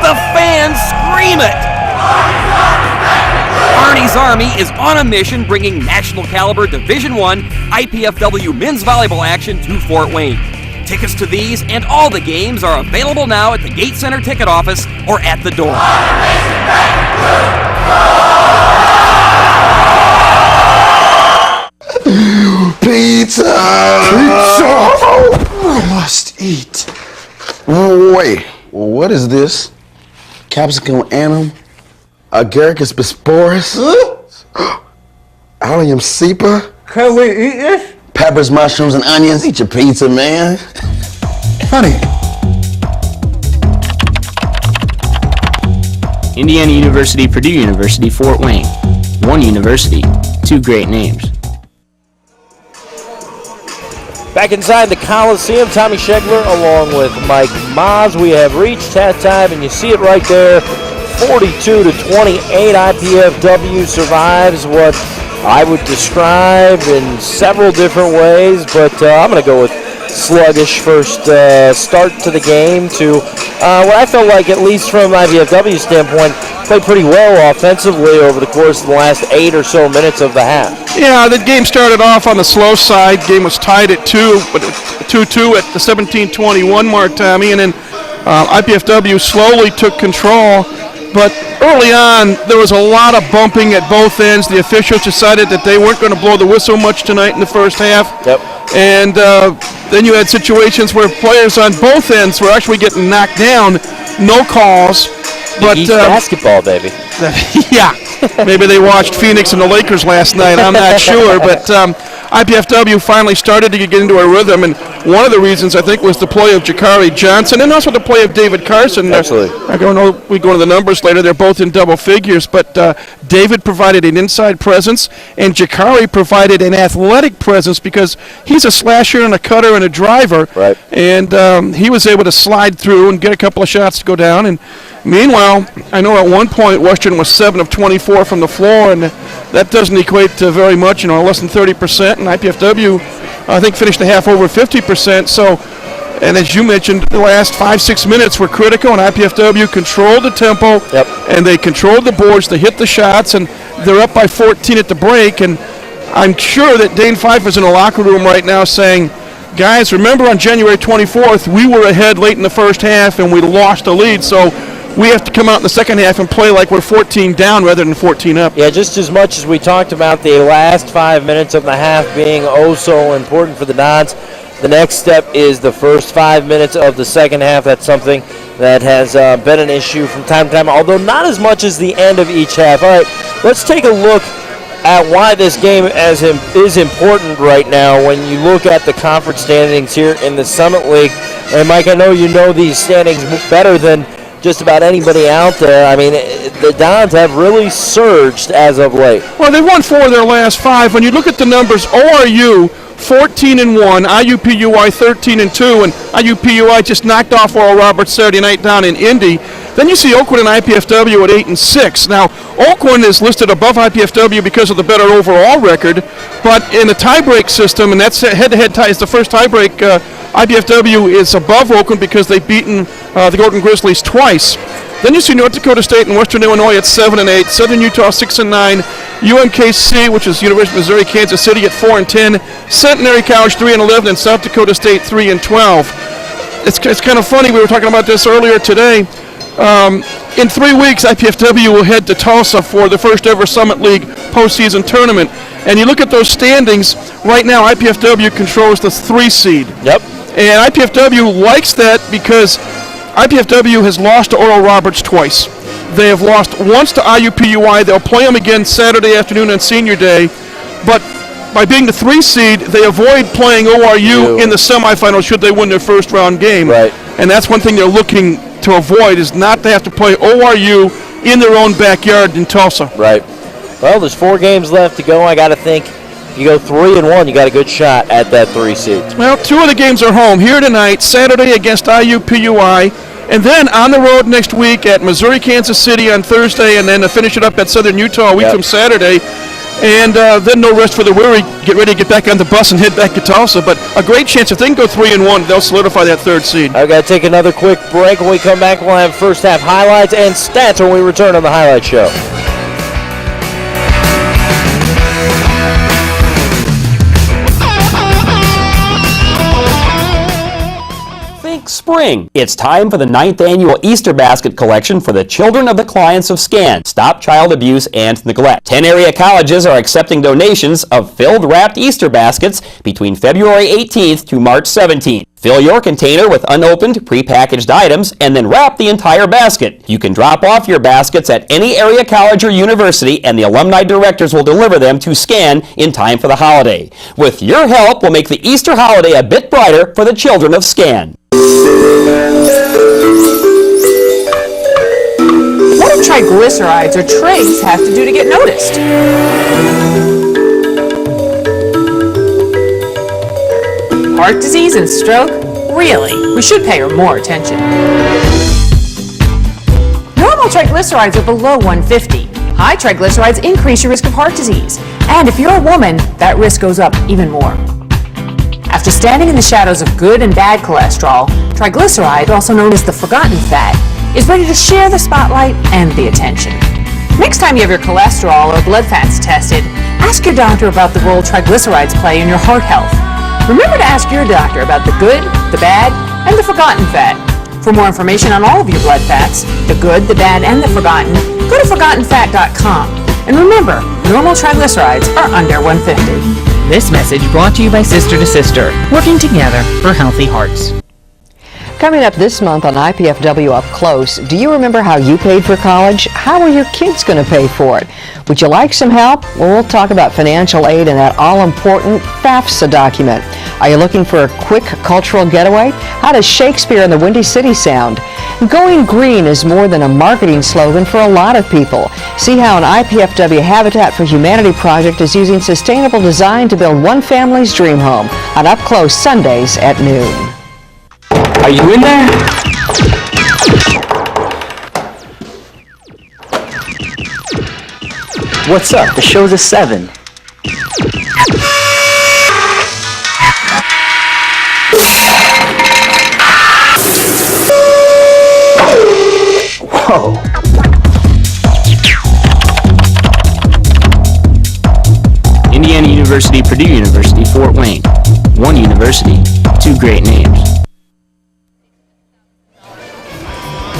The fans scream it. Arnie's Army is on a mission bringing national caliber Division I IPFW men's volleyball action to Fort Wayne. Tickets to these and all the games are available now at the Gate Center ticket office or at the door. Pizza! I must eat. Wait, what is this? Capsicum annum? Agaricus bisporus? Allium cepa? Can we eat this? Peppers, mushrooms, and onions. Eat your pizza, man. Honey. Indiana University, Purdue University, Fort Wayne. One university, 2 great names. Back inside the Coliseum, Tommy Schegler along with Mike Moz. We have reached halftime, and you see it right there. 42-28, IPFW survives what I would describe in several different ways, but I'm going to go with sluggish first start to the game to what I felt like, at least from IPFW's standpoint, played pretty well offensively over the course of the last 8 or so minutes of the half. Yeah, the game started off on the slow side. Game was tied at 2-2 at the 17:21 mark, Tommy, and then IPFW slowly took control. But early on, there was a lot of bumping at both ends. The officials decided that they weren't going to blow the whistle much tonight in the first half. Yep. And then you had situations where players on both ends were actually getting knocked down. No calls. But East basketball, baby. Yeah. Maybe they watched Phoenix and the Lakers last night. I'm not sure. But IPFW finally started to get into a rhythm. And one of the reasons, I think, was the play of Jakari Johnson and also the play of David Carson. Absolutely. I don't know. We go into the numbers later. They're both in double figures. But David provided an inside presence, and Jakari provided an athletic presence because he's a slasher and a cutter and a driver. Right. And he was able to slide through and get a couple of shots to go down. And meanwhile, I know at one point Western was 7 of 24 from the floor, and that doesn't equate to very much, less than 30%. And IPFW, I think, finished the half over 50%. So, and as you mentioned, the last 5-6 minutes were critical, and IPFW controlled the tempo, and they controlled the boards. They hit the shots, and they're up by 14 at the break. And I'm sure that Dane Pfeiffer's in the locker room right now saying, guys, remember on January 24th, we were ahead late in the first half, and we lost the lead. So we have to come out in the second half and play like we're 14 down rather than 14 up. Yeah, just as much as we talked about the last 5 minutes of the half being oh so important for the Dons, the next step is the first 5 minutes of the second half. That's something that has been an issue from time to time, although not as much as the end of each half. All right, let's take a look at why this game is important right now when you look at the conference standings here in the Summit League. And, Mike, I know you know these standings better than just about anybody out there. I mean, the Dons have really surged as of late. Well, they won 4 of their last 5. When you look at the numbers, ORU 14-1, IUPUI 13-2, and IUPUI just knocked off Oral Roberts Saturday night down in Indy. Then you see Oakwood and IPFW at 8-6. Now, Oakwood is listed above IPFW because of the better overall record, but in the tiebreak system, and that's head-to-head tie, is the first tiebreak, IPFW is above Oakwood because they've beaten the Golden Grizzlies twice. Then you see North Dakota State and Western Illinois at 7-8, Southern Utah 6-9, UMKC, which is University of Missouri Kansas City, at 4-10, Centenary College 3-11, and South Dakota State 3-12. It's kind of funny. We were talking about this earlier today. In 3 weeks, IPFW will head to Tulsa for the first ever Summit League postseason tournament. And you look at those standings, right now IPFW controls the 3 seed. Yep. And IPFW likes that because IPFW has lost to Oral Roberts twice. They have lost once to IUPUI. They'll play them again Saturday afternoon on Senior Day. But by being the 3 seed, they avoid playing ORU in the semifinals should they win their first round game. Right. And that's one thing they're looking to avoid, is not to have to play ORU in their own backyard in Tulsa. Right. Well, there's 4 games left to go. I got to think if you go 3-1, you got a good shot at that 3 seed. Well, 2 of the games are home. Here tonight, Saturday against IUPUI, and then on the road next week at Missouri, Kansas City on Thursday, and then to finish it up at Southern Utah a week from Saturday. And then no rest for the weary. Get ready to get back on the bus and head back to Tulsa. But a great chance. If they can go 3-1, they'll solidify that 3rd seed. I've got to take another quick break. When we come back, we'll have first half highlights and stats when we return on the Highlight Show. Spring. It's time for the 9th annual Easter Basket Collection for the children of the clients of SCAN. Stop Child Abuse and Neglect. 10 area colleges are accepting donations of filled wrapped Easter baskets between February 18th to March 17th. Fill your container with unopened, prepackaged items and then wrap the entire basket. You can drop off your baskets at any area college or university and the alumni directors will deliver them to SCAN in time for the holiday. With your help, we'll make the Easter holiday a bit brighter for the children of SCAN. What do triglycerides or trigs have to do to get noticed? Heart disease and stroke? Really? We should pay her more attention. Normal triglycerides are below 150. High triglycerides increase your risk of heart disease. And if you're a woman, that risk goes up even more. After standing in the shadows of good and bad cholesterol, triglyceride, also known as the forgotten fat, is ready to share the spotlight and the attention. Next time you have your cholesterol or blood fats tested, ask your doctor about the role triglycerides play in your heart health. Remember to ask your doctor about the good, the bad, and the forgotten fat. For more information on all of your blood fats, the good, the bad, and the forgotten, go to ForgottenFat.com. And remember, normal triglycerides are under 150. This message brought to you by Sister to Sister, working together for healthy hearts. Coming up this month on IPFW Up Close, do you remember how you paid for college? How are your kids going to pay for it? Would you like some help? Well, we'll talk about financial aid and that all-important FAFSA document. Are you looking for a quick cultural getaway? How does Shakespeare in the Windy City sound? Going green is more than a marketing slogan for a lot of people. See how an IPFW Habitat for Humanity project is using sustainable design to build one family's dream home on Up Close Sundays at noon. Are you in there? What's up? The show's at 7. Whoa. Indiana University, Purdue University, Fort Wayne. One university, two great names.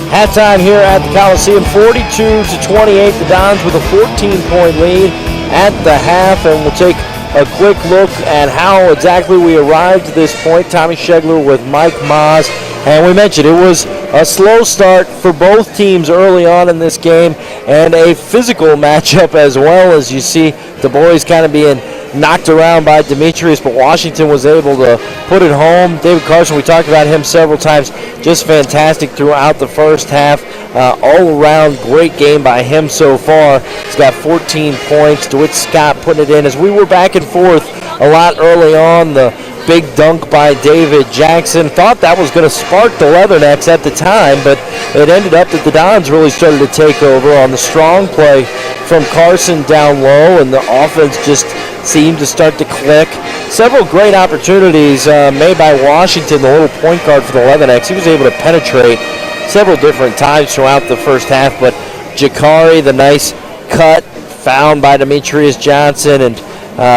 Halftime here at the Coliseum, 42-28. The Dons with a 14-point lead at the half, and we'll take a quick look at how exactly we arrived at this point. Tommy Schegler with Mike Maas, and we mentioned it was a slow start for both teams early on in this game, and a physical matchup as well, as you see the boys kind of being knocked around by Demetrius, but Washington was able to put it home. David Carson, we talked about him several times, just fantastic throughout the first half. All around great game by him so far. He's got 14 points. DeWitt Scott putting it in as we were back and forth a lot early on. The big dunk by David Jackson. Thought that was going to spark the Leathernecks at the time, but it ended up that the Dons really started to take over on the strong play from Carson down low, and the offense just seemed to start to click. Several great opportunities made by Washington, the little point guard for the Leathernecks. He was able to penetrate several different times throughout the first half, but Jakari, the nice cut found by Demetrius Johnson, and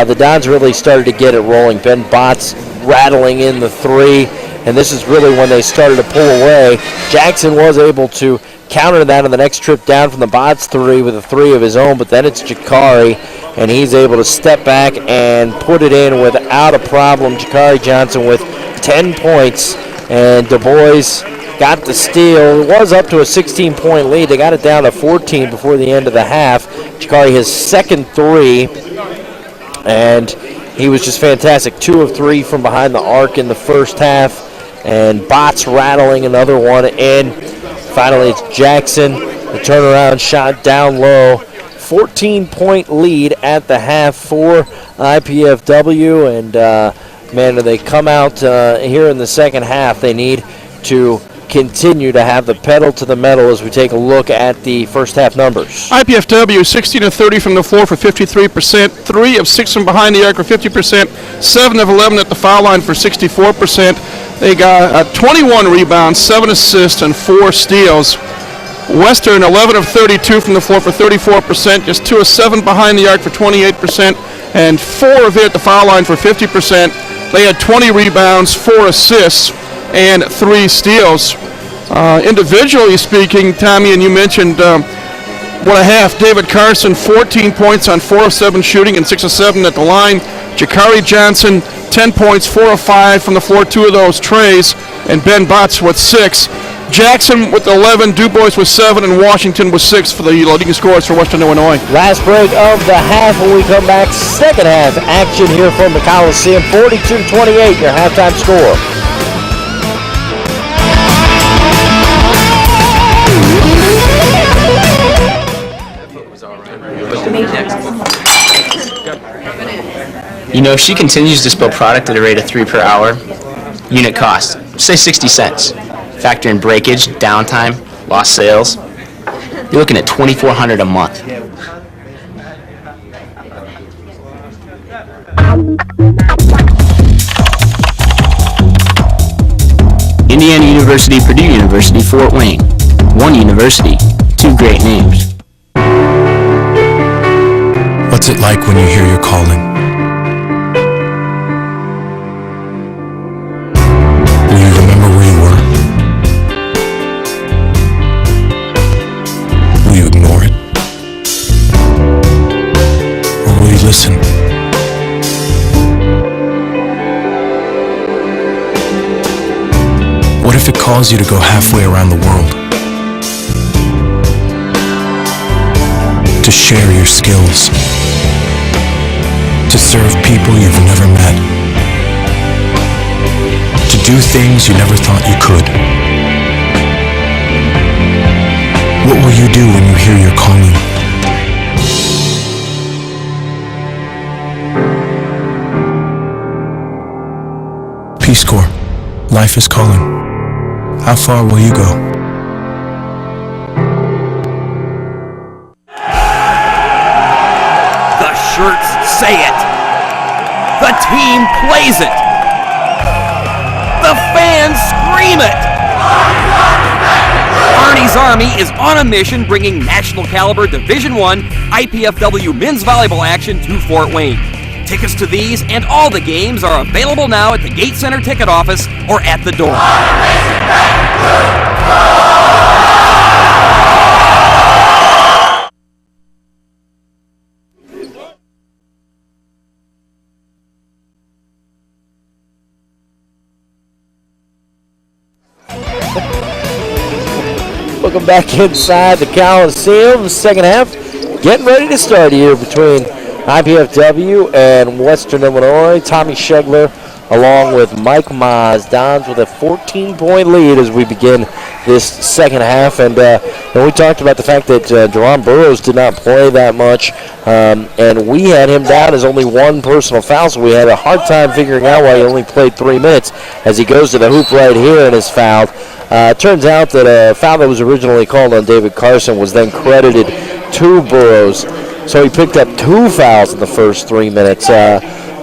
the Dons really started to get it rolling. Ben Botts rattling in the three, and this is really when they started to pull away. Jackson was able to counter that on the next trip down from the Botts three with a three of his own, but then it's Jakari, and he's able to step back and put it in without a problem. Jakari Johnson with 10 points, and Du Bois got the steal. It was up to a 16-point lead. They got it down to 14 before the end of the half. Jakari, his second three, and he was just fantastic. 2 of 3 from behind the arc in the first half, and Botts rattling another one in. Finally, it's Jackson. The turnaround shot down low. 14-point lead at the half for IPFW, and man, they come out here in the second half. They need to continue to have the pedal to the metal as we take a look at the first half numbers. IPFW 16 of 30 from the floor for 53%, 3 of 6 from behind the arc for 50%, 7 of 11 at the foul line for 64%. They got 21 rebounds, 7 assists, and 4 steals. Western 11 of 32 from the floor for 34%, just 2 of 7 behind the arc for 28%, and 4 of 8 at the foul line for 50%. They had 20 rebounds, 4 assists, and 3 steals. Individually speaking, Tommy, and you mentioned what a half. David Carson, 14 points on 4 of 7 shooting and 6 of 7 at the line. Jakari Johnson, 10 points, 4 of 5 from the floor, 2 of those trays, and Ben Botts with 6. Jackson with 11, Du Bois with 7, and Washington with 6 for the leading scorers for Western Illinois. Last break of the half when we come back. Second half action here from the Coliseum. 42-28, your halftime score. You know, if she continues to spill product at a rate of 3 per hour, unit cost, say 60 cents. Factor in breakage, downtime, lost sales, you're looking at $2,400 a month. Indiana University, Purdue University, Fort Wayne. One university, two great names. What's it like when you hear your calling? Will you remember where you were? Will you ignore it? Or will you listen? What if it calls you to go halfway around the world? To share your skills? To serve people you've never met? To do things you never thought you could? What will you do when you hear your calling? Peace Corps, life is calling. How far will you go? The shirts say it. The team plays it. The fans scream it. Arnie's Army is on a mission bringing national caliber Division I IPFW men's volleyball action to Fort Wayne. Tickets to these and all the games are available now at the Gate Center ticket office or at the door. Welcome back inside the Coliseum. The second half getting ready to start here between IPFW and Western Illinois. Tommy Schegler along with Mike Mastodons with a 14-point lead as we begin this second half. And we talked about the fact that Jerron Burrows did not play that much, and we had him down as only one personal foul, so we had a hard time figuring out why he only played 3 minutes as he goes to the hoop right here and is fouled. Turns out that a foul that was originally called on David Carson was then credited to Burrows, so he picked up 2 fouls in the first 3 minutes.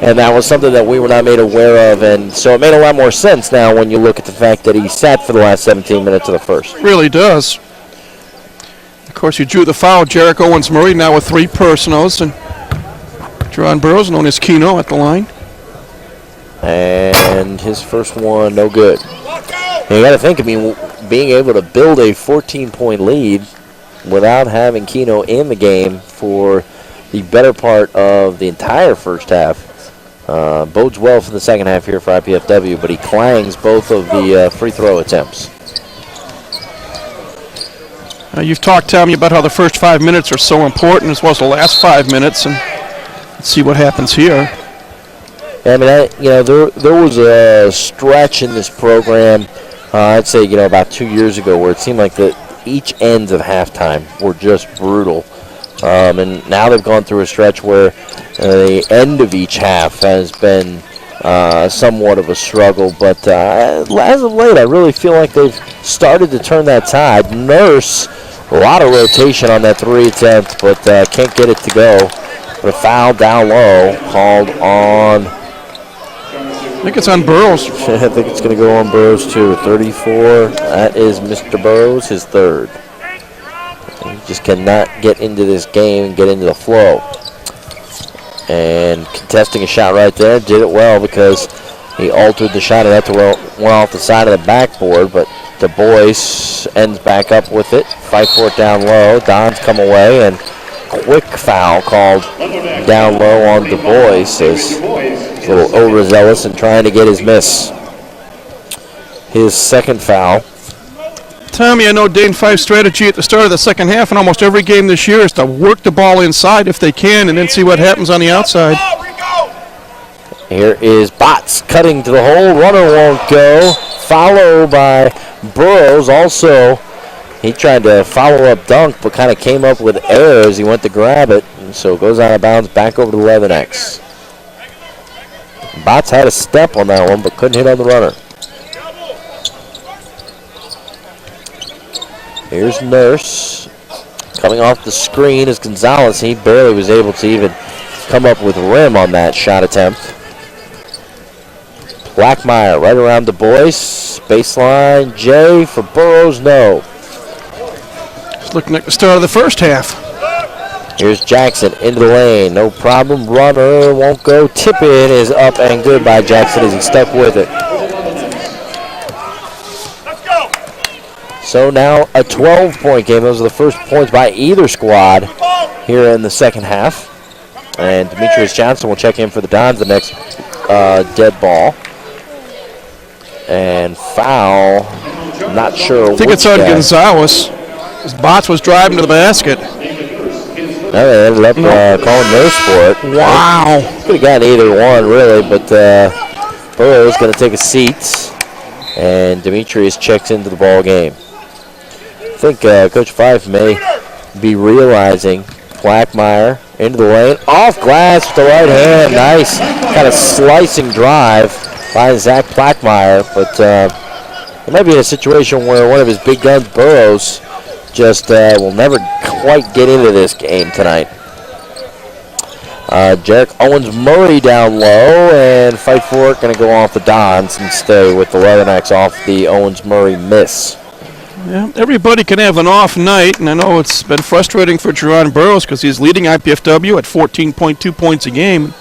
And that was something that we were not made aware of, and so it made a lot more sense now when you look at the fact that he sat for the last 17 minutes of the first. Really does. Of course, you drew the foul. Jarek Owens-Murray now with 3 personals, and Jerron Burrows, known as Keno, at the line. And his first one, no good. And you got to think, I mean, being able to build a 14-point lead without having Keno in the game for the better part of the entire first half bodes well for the second half here for IPFW, but he clangs both of the free throw attempts. You've talked, Tommy, about how the first 5 minutes are so important, as well as the last 5 minutes, and let's see what happens here. I mean, there was a stretch in this program, I'd say, about 2 years ago, where it seemed like each ends of halftime were just brutal. And now they've gone through a stretch where the end of each half has been somewhat of a struggle. But as of late, I really feel like they've started to turn that tide. Nurse, a lot of rotation on that 3 attempt, but can't get it to go. But a foul down low called on... I think it's on Burrows. I think it's going to go on Burrows, too. 34, that is Mr. Burrows, his third. He just cannot get into this game and get into the flow. And contesting a shot right there, did it well because he altered the shot. It went off the side of the backboard, but Du Bois ends back up with it. Fight for it down low. Dons come away, and quick foul called down low on Du Bois as a little overzealous and trying to get his miss. His second foul. Tommy, I know Dane Fife's strategy at the start of the second half in almost every game this year is to work the ball inside if they can and then see what happens on the outside. Here is Botts cutting to the hole. Runner won't go. Follow by Burrows. Also, he tried to follow up dunk but kind of came up with error as he went to grab it. And so goes out of bounds back over to the Leathernecks. Botts had a step on that one but couldn't hit on the runner. Here's Nurse. Coming off the screen is Gonzalez. He barely was able to even come up with rim on that shot attempt. Blackmeyer right around Du Bois. Baseline J for Burrows, no. looking like the start of the first half. Here's Jackson into the lane. No problem. Runner won't go. Tip in is up and good by Jackson as he stuck with it. So now a 12-point game. Those are the first points by either squad here in the second half. And Demetrius Johnson will check in for the Dons the next dead ball. And foul. I'm not sure. I think it's on Gonzalez. His Bots was driving to the basket. No, they ended up calling Nurse for it. Wow. Could have gotten either one, really, but Burrow's going to take a seat, and Demetrius checks into the ball game. I think Coach Fife may be realizing Plackmeyer into the lane. Off glass with the right hand. Nice kind of slicing drive by Zach Plackmeyer, but it might be in a situation where one of his big guns, Burrows, just will never quite get into this game tonight. Jarek Owens-Murray down low, and fight for it. Going to go off the Dons and stay with the Leathernecks off the Owens-Murray miss. Yeah, everybody can have an off night, and I know it's been frustrating for Jerron Burrows because he's leading IPFW at 14.2 points a game.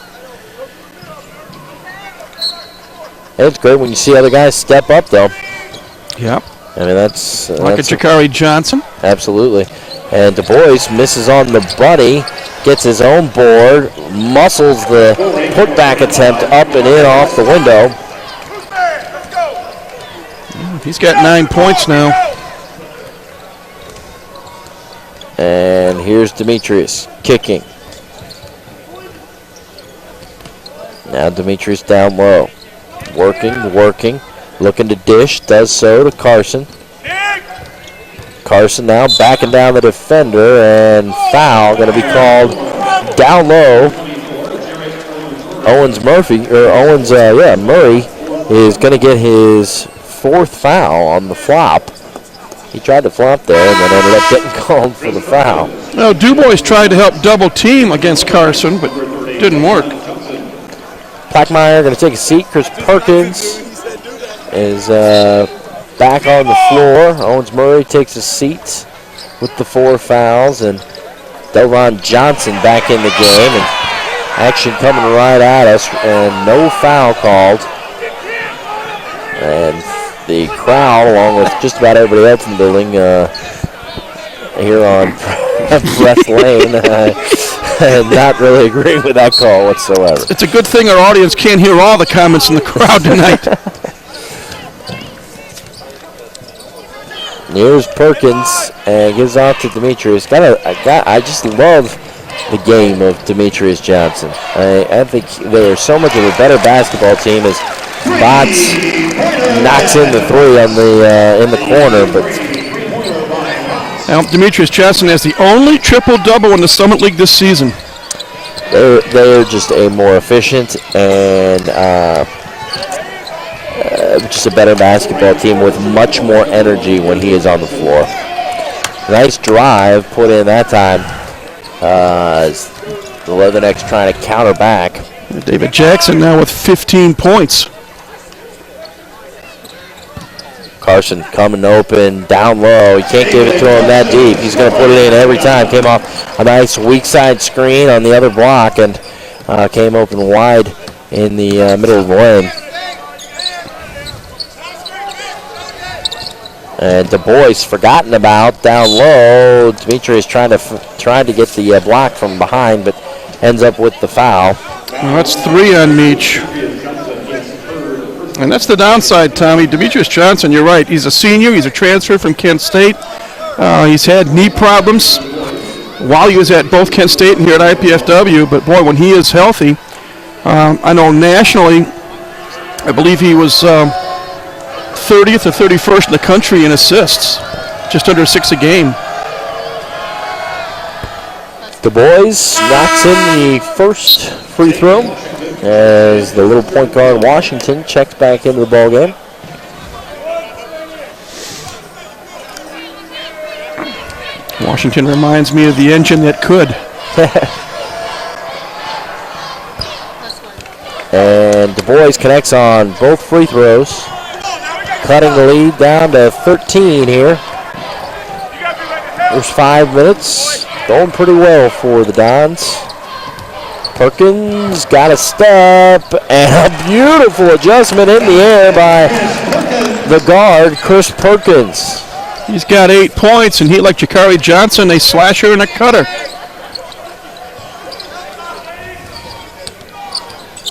It's great when you see other guys step up, though. Yep. I mean, that's like a Jakari Johnson. Absolutely. And Du Bois misses on the bunny, gets his own board, muscles the putback attempt up and in off the window. He's got 9 points now. And here's Demetrius kicking. Now Demetrius down low. Working. Looking to dish, does so to Carson. Carson now backing down the defender, and foul going to be called down low. Murray is going to get his 4th foul on the flop. He tried to flop there and then ended up getting called for the foul. No, Du Bois tried to help double team against Carson, but didn't work. Plackmeyer going to take a seat. Chris Perkins is back on the floor. Owens-Murray takes a seat with the 4 fouls, and Delron Johnson back in the game, and action coming right at us, and no foul called. And the crowd, along with just about everybody else in the building here on Breath Lane, not really agreeing with that call whatsoever. It's a good thing our audience can't hear all the comments in the crowd tonight. Here's Perkins and gives off to Demetrius. I just love the game of Demetrius Johnson. I think they're so much of a better basketball team as Bots knocks in the 3 on in the corner. But now Demetrius Johnson has the only triple-double in the Summit League this season. They're just a more efficient and just a better basketball team with much more energy when he is on the floor. Nice drive put in that time. The Leathernecks trying to counter back. David Jackson now with 15 points. Carson coming open, down low. He can't give it to him that deep. He's going to put it in every time. Came off a nice weak side screen on the other block and came open wide in the middle of the lane. And Du Bois forgotten about down low. Demetrius trying to get the block from behind, but ends up with the foul. Well, that's 3 on Meach. And that's the downside, Tommy. Demetrius Johnson, you're right. He's a senior. He's a transfer from Kent State. He's had knee problems while he was at both Kent State and here at IPFW. But, boy, when he is healthy, I know nationally, I believe he was 30th or 31st in the country in assists. Just under 6 a game. Du Bois knocks in the first free throw as the little point guard Washington checks back into the ball game. Washington reminds me of the engine that could. And Du Bois connects on both free throws, cutting the lead down to 13 here There's 5 minutes. Going pretty well for the Dons. Perkins got a step and a beautiful adjustment in the air by the guard, Chris Perkins. He's got 8 points, and he, like Jakari Johnson, a slasher and a cutter.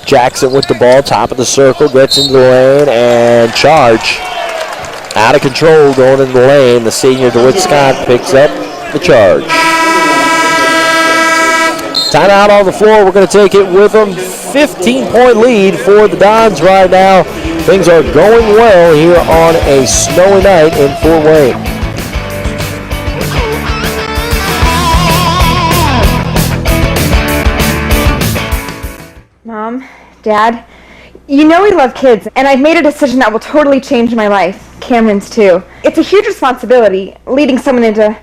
Jackson with the ball, top of the circle, gets into the lane and charge. Out of control going into the lane. The senior DeWitt Scott picks up the charge. Timeout on the floor. We're going to take it with them. 15-point lead for the Dons right now. Things are going well here on a snowy night in Fort Wayne. Mom, Dad, you know we love kids, and I've made a decision that will totally change my life. Cameron's too. It's a huge responsibility, leading someone into,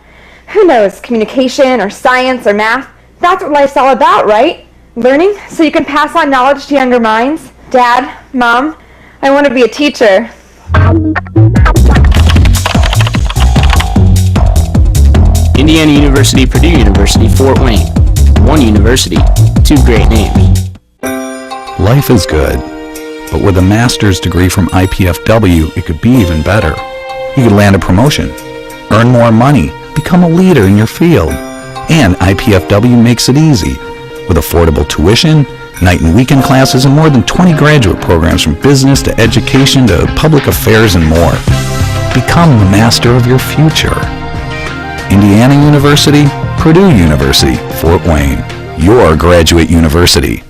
who knows, communication or science or math. That's what life's all about, right? Learning so you can pass on knowledge to younger minds. Dad, Mom, I want to be a teacher. Indiana University, Purdue University, Fort Wayne. One university, 2 great names. Life is good, but with a master's degree from IPFW, it could be even better. You could land a promotion, earn more money, become a leader in your field. And IPFW makes it easy, with affordable tuition, night and weekend classes, and more than 20 graduate programs from business to education to public affairs and more. Become the master of your future. Indiana University, Purdue University, Fort Wayne, your graduate university.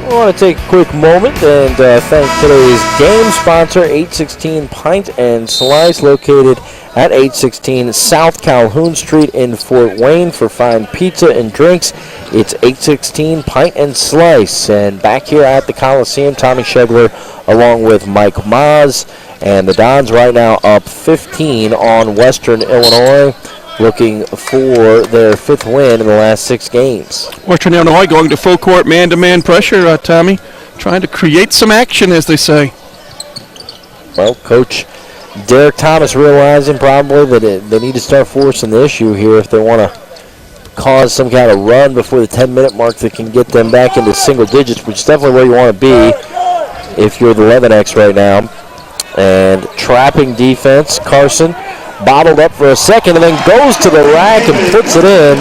I want to take a quick moment and thank today's game sponsor, 816 Pint and Slice, located at 816 South Calhoun Street in Fort Wayne for fine pizza and drinks. It's 816 Pint and Slice. And back here at the Coliseum, Tommy Shegler along with Mike Maz. And the Dons right now up 15 on Western Illinois, looking for their 5th win in the last 6 games. Western Illinois going to full court man-to-man pressure, Tommy. Trying to create some action, as they say. Well, Coach Derek Thomas realizing probably that they need to start forcing the issue here if they want to cause some kind of run before the 10-minute mark that can get them back into single digits, which is definitely where you want to be if you're the 11X right now. And trapping defense, Carson bottled up for a second and then goes to the rack and puts it in.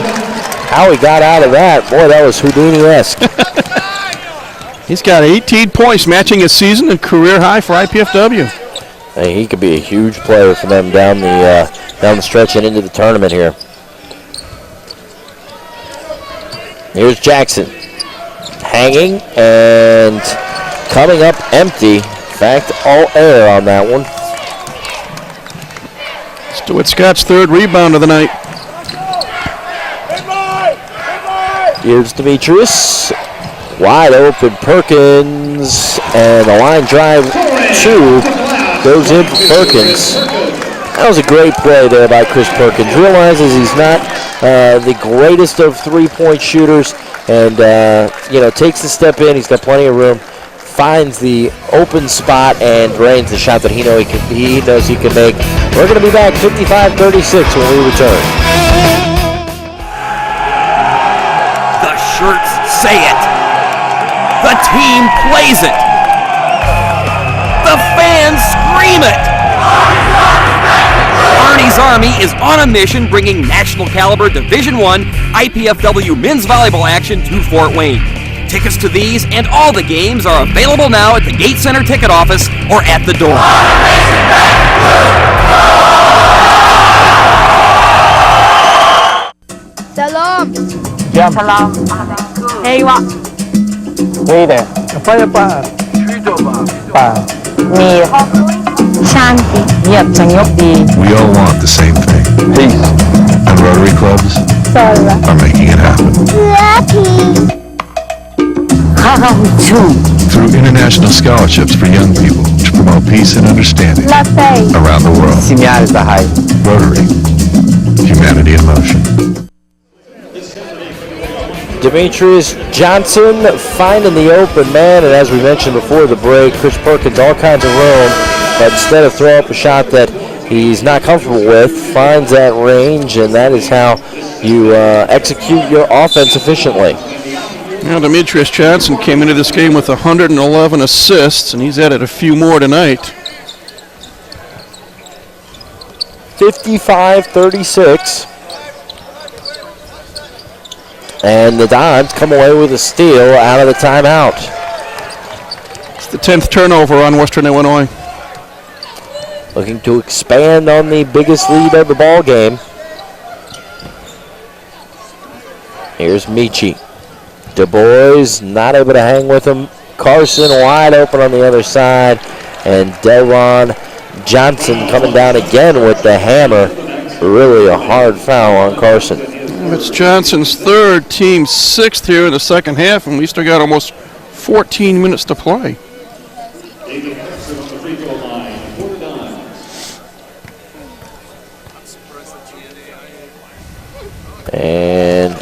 How he got out of that, boy, that was Houdini-esque. He's got 18 points, matching his season and career high for IPFW. Hey, he could be a huge player for them down the stretch and into the tournament here. Here's Jackson, hanging and coming up empty. In fact, all air on that one. DeWitt Scott's 3rd rebound of the night. Here's Demetrius. Wide open Perkins. And the line drive 2 goes in for Perkins. That was a great play there by Chris Perkins. Realizes he's not the greatest of 3-point shooters. And, takes the step in. He's got plenty of room. Finds the open spot and drains the shot that he knows he can make. We're going to be back 55-36 when we return. The shirts say it. The team plays it. The fans scream it. Arnie's Army is on a mission bringing national caliber Division I IPFW men's volleyball action to Fort Wayne. Tickets to these and all the games are available now at the Gate Center ticket office or at the door. Salam. Ya salam. Hey, what? Hey there. Apa ya, Pak? Pak. Mir. Shanti. Yep, Sanyokdi. We all want the same thing. Peace. And Rotary clubs are making it happen. Lucky. Through international scholarships for young people to promote peace and understanding around the world. Rotary. Humanity in motion. Demetrius Johnson finding the open man, and as we mentioned before the break, Chris Perkins all kinds of room, but instead of throw up a shot that he's not comfortable with, finds that range, and that is how you execute your offense efficiently. Now, Demetrius Johnson came into this game with 111 assists, and he's added a few more tonight. 55-36. And the Dons come away with a steal out of the timeout. It's the 10th turnover on Western Illinois. Looking to expand on the biggest lead of the ball game. Here's Michi. Du Bois not able to hang with him. Carson wide open on the other side. And Delron Johnson coming down again with the hammer. Really a hard foul on Carson. It's Johnson's third, team sixth here in the second half, and we still got almost 14 minutes to play. And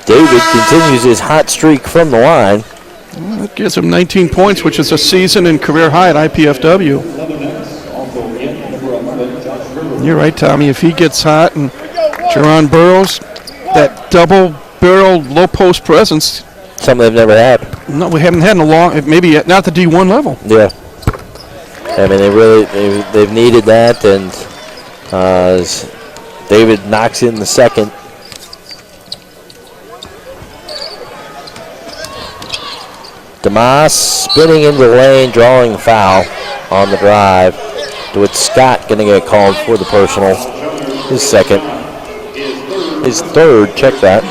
David continues his hot streak from the line. Well, that gives him 19 points, which is a season and career high at IPFW. You're right, Tommy. If he gets hot and Jerron Burroughs, that double-barrel low-post presence. Something they've never had. No, we haven't had in a long, maybe not the D1 level. Yeah. I mean, they've needed that, and as David knocks in the second. DeMoss spinning into the lane, drawing the foul on the drive. DeWitt Scott going to get called for the personal. His second. His third, check that.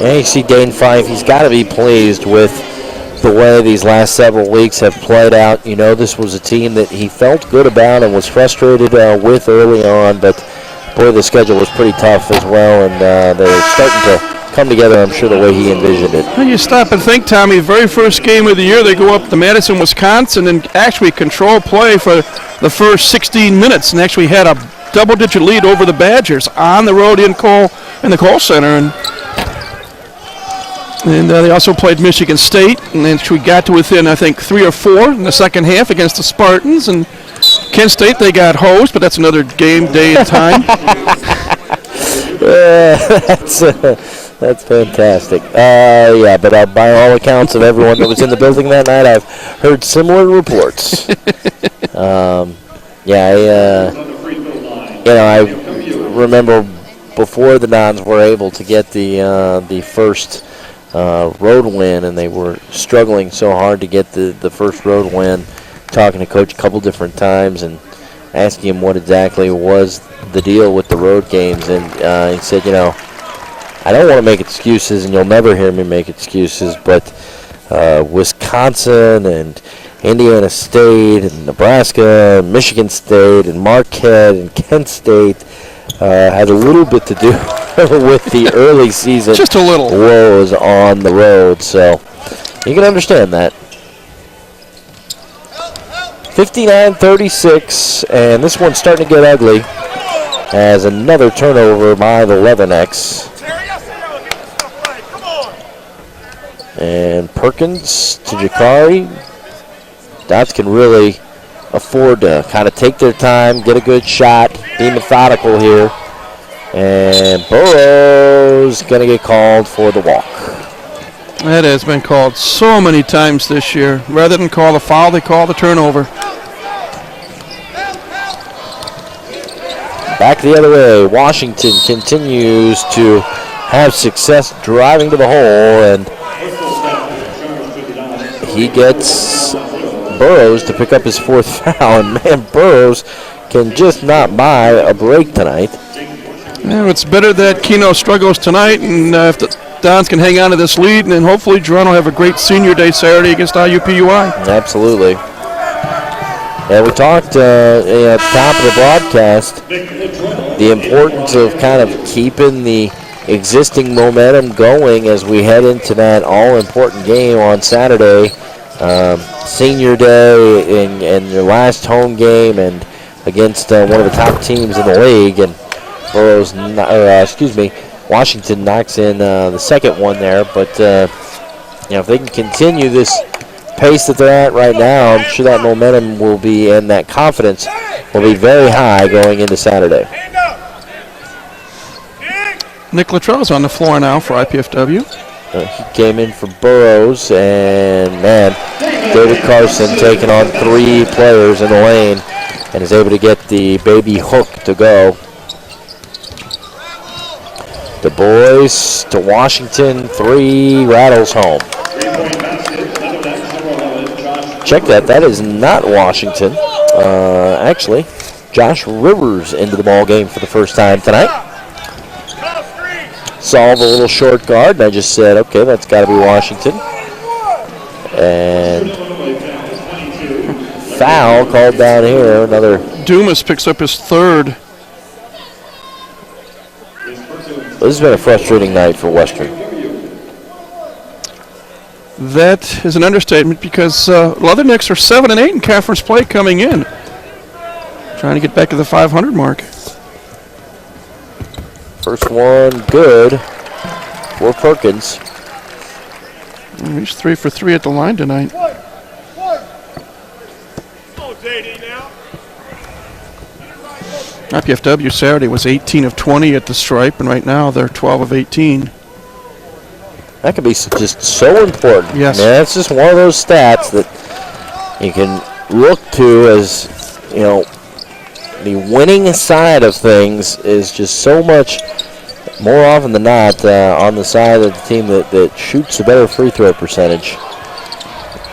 And you see Dane Fife, he's got to be pleased with the way these last several weeks have played out. You know, this was a team that he felt good about and was frustrated with early on, but boy, the schedule was pretty tough as well, and they're starting to come together, I'm sure, the way he envisioned it. Well, you stop and think, Tommy, the very first game of the year, they go up to Madison, Wisconsin, and actually control play for the first 16 minutes, and actually had a double-digit lead over the Badgers on the road in the Kohl Center, and they also played Michigan State, and then we got to within, I think, 3 or 4 in the second half against the Spartans, and Kent State, they got hosed, but that's another game, day, and time. That's fantastic. Yeah, but by all accounts of everyone that was in the building that night, I've heard similar reports. I remember before the Dons were able to get the first road win, and they were struggling so hard to get the first road win, talking to Coach a couple different times and asking him what exactly was the deal with the road games, and he said, I don't want to make excuses, and you'll never hear me make excuses, but Wisconsin and Indiana State and Nebraska, and Michigan State and Marquette and Kent State had a little bit to do with the early season. Just a little. Woes on the road, so you can understand that. 59-36, and this one's starting to get ugly as another turnover by the Leathernecks. And Perkins to Jakari. Dots can really afford to kind of take their time, get a good shot, be methodical here. And Burroughs going to get called for the walk. That has been called so many times this year. Rather than call the foul, they call the turnover. Back the other way. Washington continues to have success driving to the hole, and he gets Burroughs to pick up his fourth foul, and man, Burroughs can just not buy a break tonight. Yeah, it's better that Keno struggles tonight, and if the Dons can hang on to this lead, and then hopefully Jerron will have a great senior day Saturday against IUPUI. Absolutely. And we talked at the top of the broadcast the importance of kind of keeping the existing momentum going as we head into that all-important game on Saturday, senior day, and your last home game, and against one of the top teams in the league. And Washington knocks in the second one there, but if they can continue this pace that they're at right now, I'm sure that momentum will be, and that confidence will be very high going into Saturday. Nick Luttrell's on the floor now for IPFW. He came in for Burrows, and man, David Carson taking on 3 players in the lane and is able to get the baby hook to go. The boys to Washington, 3 rattles home. Check that. That is not Washington. Actually, Josh Rivers into the ball game for the first time tonight. Solve a little short guard, and I just said, okay, that's got to be Washington. And foul called down here. Another. Dumas picks up his 3rd. This has been a frustrating night for Western. That is an understatement because Leathernecks are 7-8 in conference play coming in. Trying to get back to the 500 mark. First one good for Perkins. He's 3 for 3 at the line tonight. IPFW Saturday was 18 of 20 at the stripe, and right now they're 12 of 18. That could be just so important. Yes. I mean, that's just one of those stats that you can look to as, you know, the winning side of things is just so much more often than not on the side of the team that shoots a better free throw percentage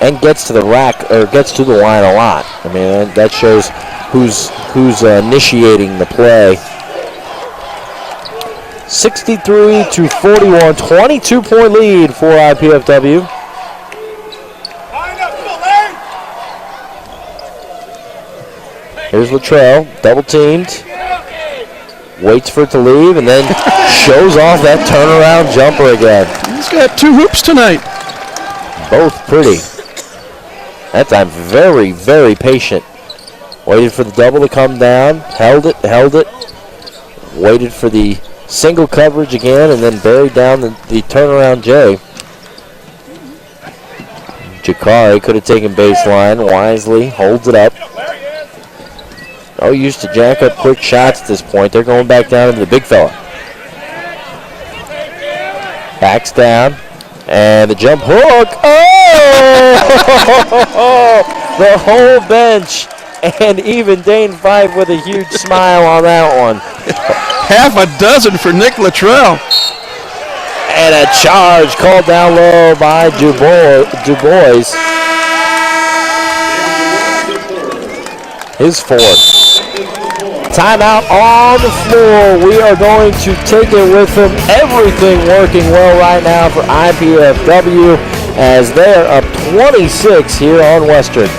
and gets to the rack or gets to the line a lot. I mean, that shows who's initiating the play. 63-41, 22-point lead for IPFW. Here's Luttrell, double teamed. Waits for it to leave and then shows off that turnaround jumper again. He's got 2 hoops tonight. Both pretty. That time very, very patient. Waited for the double to come down, held it. Waited for the single coverage again and then buried down the turnaround J. Jakari could have taken baseline wisely, holds it up. Oh, used to jack up quick shots at this point. They're going back down into the big fella. Backs down. And the jump hook. Oh! The whole bench. And even Dane Fife with a huge smile on that one. Half a dozen for Nick Luttrell. And a charge called down low by Dubois. His 4th. Timeout on the floor. We are going to take it with him. Everything working well right now for IPFW as they are up 26 here on Western.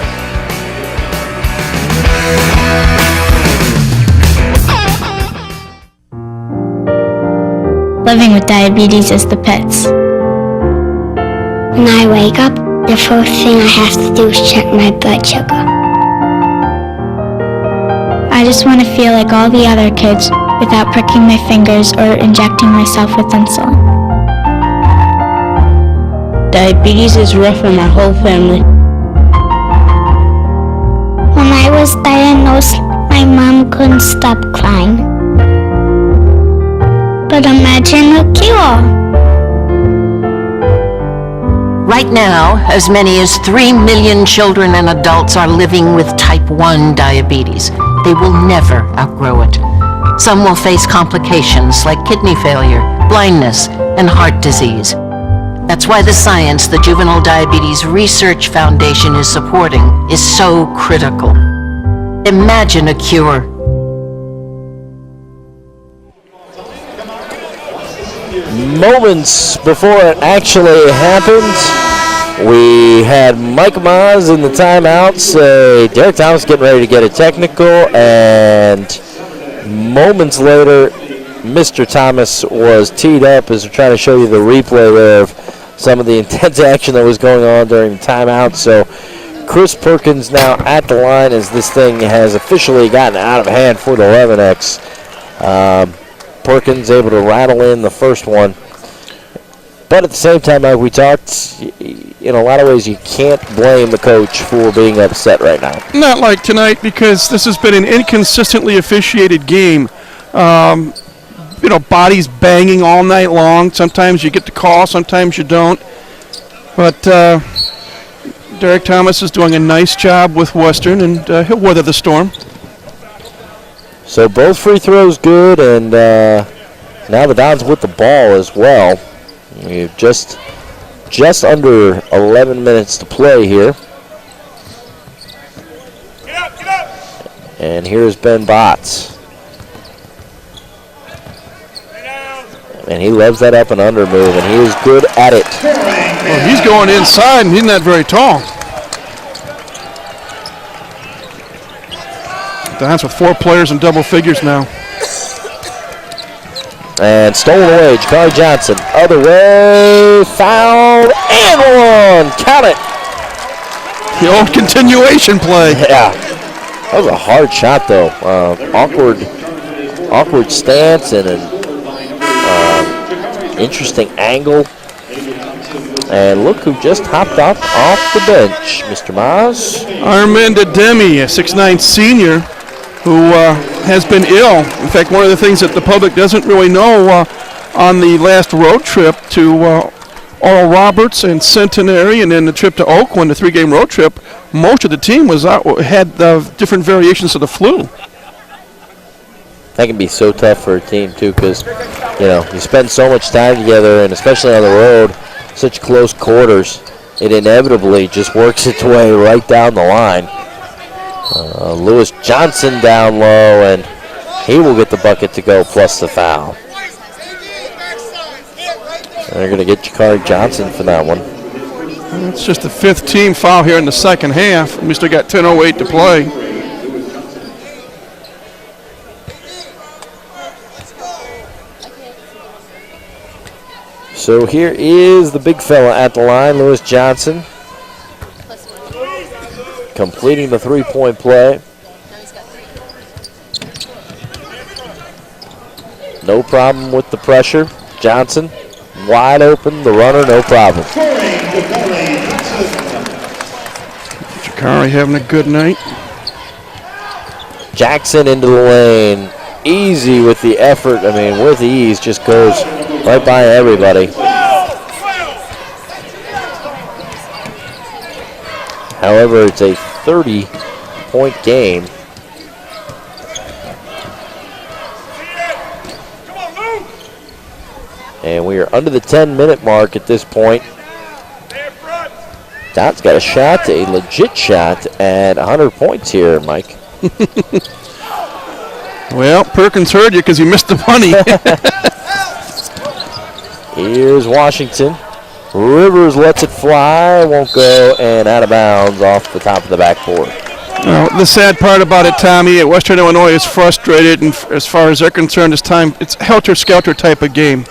Living with diabetes is the pits. When I wake up, the first thing I have to do is check my blood sugar. I just want to feel like all the other kids without pricking my fingers or injecting myself with insulin. Diabetes is rough on my whole family. When I was diagnosed, my mom couldn't stop crying. But imagine a cure. Right now, as many as 3 million children and adults are living with type 1 diabetes. They will never outgrow it. Some will face complications like kidney failure, blindness, and heart disease. That's why the science the Juvenile Diabetes Research Foundation is supporting is so critical. Imagine a cure. Moments before it actually happened, we had Mike Maz in the timeout say Derek Thomas getting ready to get a technical, and moments later, Mr. Thomas was teed up as we're trying to show you the replay there of some of the intense action that was going on during the timeout. So Chris Perkins now at the line as this thing has officially gotten out of hand for the Leathernecks. Perkins able to rattle in the first one. But at the same time, like we talked, in a lot of ways, you can't blame the coach for being upset right now. Not like tonight, because this has been an inconsistently officiated game. Bodies banging all night long. Sometimes you get the call, sometimes you don't. But Derek Thomas is doing a nice job with Western, and he'll weather the storm. So both free throws good, and now the Dons with the ball as well. We've just under 11 minutes to play here. And here's Ben Botts. And he loves that up and under move, and he is good at it. Well, he's going inside, and he's not very tall. Dons with 4 players in double figures now. And stolen away, Jakari Johnson. Other way, foul, and one. Count it. The old continuation play. Yeah. That was a hard shot, though. Awkward stance and an interesting angle. And look who just hopped off the bench, Mr. Maz. Arminda Demi, a 6'9" senior who has been ill. In fact, one of the things that the public doesn't really know, on the last road trip to Oral Roberts and Centenary, and then the trip to Oakland, the 3-game road trip, most of the team had different variations of the flu. That can be so tough for a team, too, because, you spend so much time together, and especially on the road, such close quarters, it inevitably just works its way right down the line. Lewis Johnson down low, and he will get the bucket to go plus the foul. And they're going to get Jakari Johnson for that one. It's just the 5th team foul here in the second half. We still got 10:08 to play. So here is the big fella at the line, Lewis Johnson, completing the 3-point play. No problem with the pressure. Johnson wide open, the runner, no problem. Jakari having a good night. Jackson into the lane. Easy with the effort. I mean, with ease, just goes right by everybody. However, it's a 30-point game. And we are under the 10-minute mark at this point. Dot's got a shot, a legit shot at 100 points here, Mike. Well, Perkins heard you because he missed the money. Here's Washington. Rivers lets it fly, won't go, and out of bounds off the top of the backboard. The sad part about it, Tommy, Western Illinois is frustrated, and as far as they're concerned, it's helter-skelter type of game.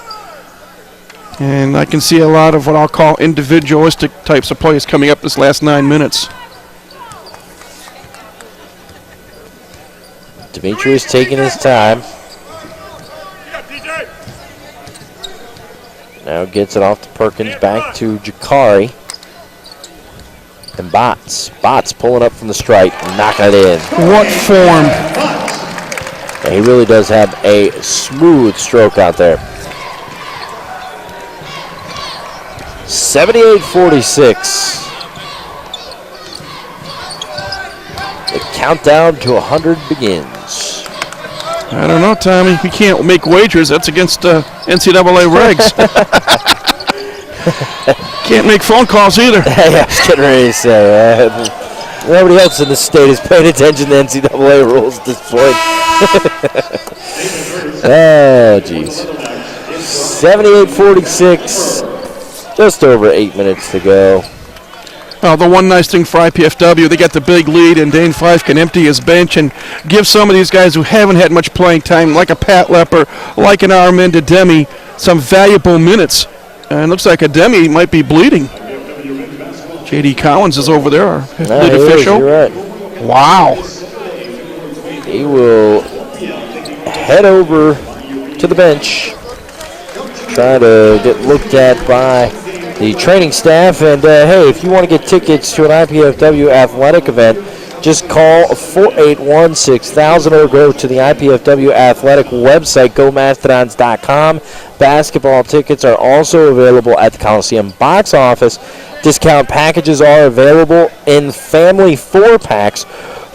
And I can see a lot of what I'll call individualistic types of plays coming up this last 9 minutes. Demetrius taking his time. Now gets it off to Perkins, back to Jakari. And Botts. Botts pulling up from the stripe, knocking it in. What form? Yeah, he really does have a smooth stroke out there. 78-46. The countdown to 100 begins. I don't know, Tommy. We can't make wagers. That's against NCAA regs. Can't make phone calls either. Yeah, I was getting ready to say. Nobody else in the state is paying attention to NCAA rules at this point. Oh, jeez. 78-46. Just over 8 minutes to go. Well, the one nice thing for IPFW, they got the big lead, and Dane Fife can empty his bench and give some of these guys who haven't had much playing time, like a Pat Lepper, like an Arminda Demi, some valuable minutes. And it looks like Ademi might be bleeding. J.D. Collins is over there, our lead official. You're right. Wow. He will head over to the bench, try to get looked at by the training staff. And hey, if you want to get tickets to an IPFW athletic event, just call 481-6000 or go to the IPFW athletic website, gomastodons.com. Basketball tickets are also available at the Coliseum box office. Discount packages are available in family 4-packs